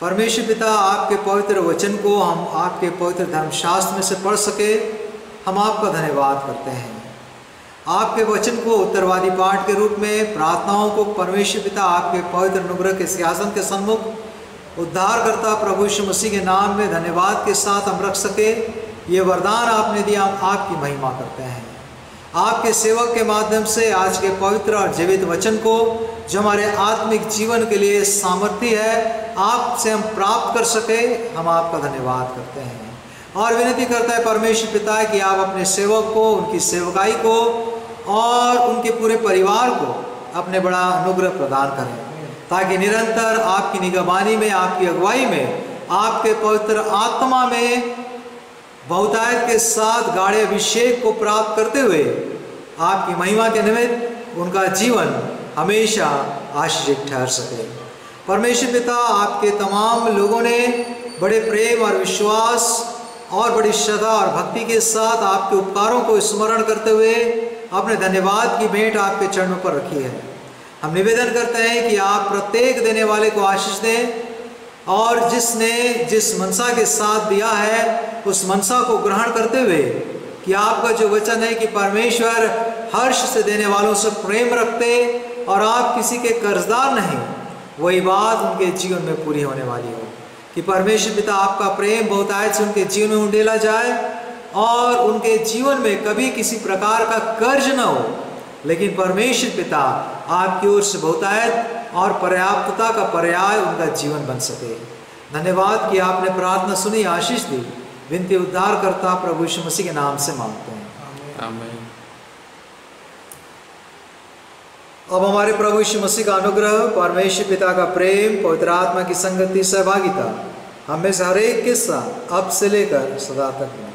परमेश्वर पिता, आपके पवित्र वचन को हम आपके पवित्र धर्मशास्त्र में से पढ़ सके, हम आपका धन्यवाद करते हैं। आपके वचन को उत्तरवादी पाठ के रूप में प्रार्थनाओं को परमेश्वर पिता आपके पवित्र अनुग्रह के सिंहासन के सम्मुख उद्धारकर्ता प्रभु यीशु मसीह के नाम में धन्यवाद के साथ हम रख सके। ये वरदान आपने दिया, हम आपकी महिमा करते हैं। आपके सेवक के माध्यम से आज के पवित्र और जीवित वचन को, जो हमारे आत्मिक जीवन के लिए सामर्थ्य है, आपसे हम प्राप्त कर सके, हम आपका धन्यवाद करते हैं और विनती करता है परमेश्वर पिता कि आप अपने सेवक को, उनकी सेवकाई को और उनके पूरे परिवार को अपने बड़ा अनुग्रह प्रदान करें, ताकि निरंतर आपकी निगरानी में, आपकी अगुवाई में, आपके पवित्र आत्मा में बहुतायत के साथ गाढ़े अभिषेक को प्राप्त करते हुए आपकी महिमा के निमित्त उनका जीवन हमेशा आशीषित ठहर सके। परमेश्वर पिता, आपके तमाम लोगों ने बड़े प्रेम और विश्वास और बड़ी श्रद्धा और भक्ति के साथ आपके उपकारों को स्मरण करते हुए अपने धन्यवाद की भेंट आपके चरणों पर रखी है। हम निवेदन करते हैं कि आप प्रत्येक देने वाले को आशीष दें और जिसने जिस मनसा के साथ दिया है उस मनसा को ग्रहण करते हुए कि आपका जो वचन है कि परमेश्वर हर्ष से देने वालों से प्रेम रखते और आप किसी के कर्जदार नहीं, वही बात उनके जीवन में पूरी होने वाली हो कि परमेश्वर पिता आपका प्रेम बहुतायत से उनके जीवन में उंडेला जाए और उनके जीवन में कभी किसी प्रकार का कर्ज न हो, लेकिन परमेश्वर पिता आपकी ओर से बहुतायत और पर्याप्तता का पर्याय उनका जीवन बन सके। धन्यवाद कि आपने प्रार्थना सुनी, आशीष दी। विनती उद्धार करता प्रभु यीशु मसीह के नाम से मांगते हैं, आमीन। अब हमारे प्रभु यीशु मसीह का अनुग्रह, परमेश्वर पिता का प्रेम, पवित्र आत्मा की संगति, सहभागिता हम में से हर एक के साथ अब से लेकर सदा तक बने।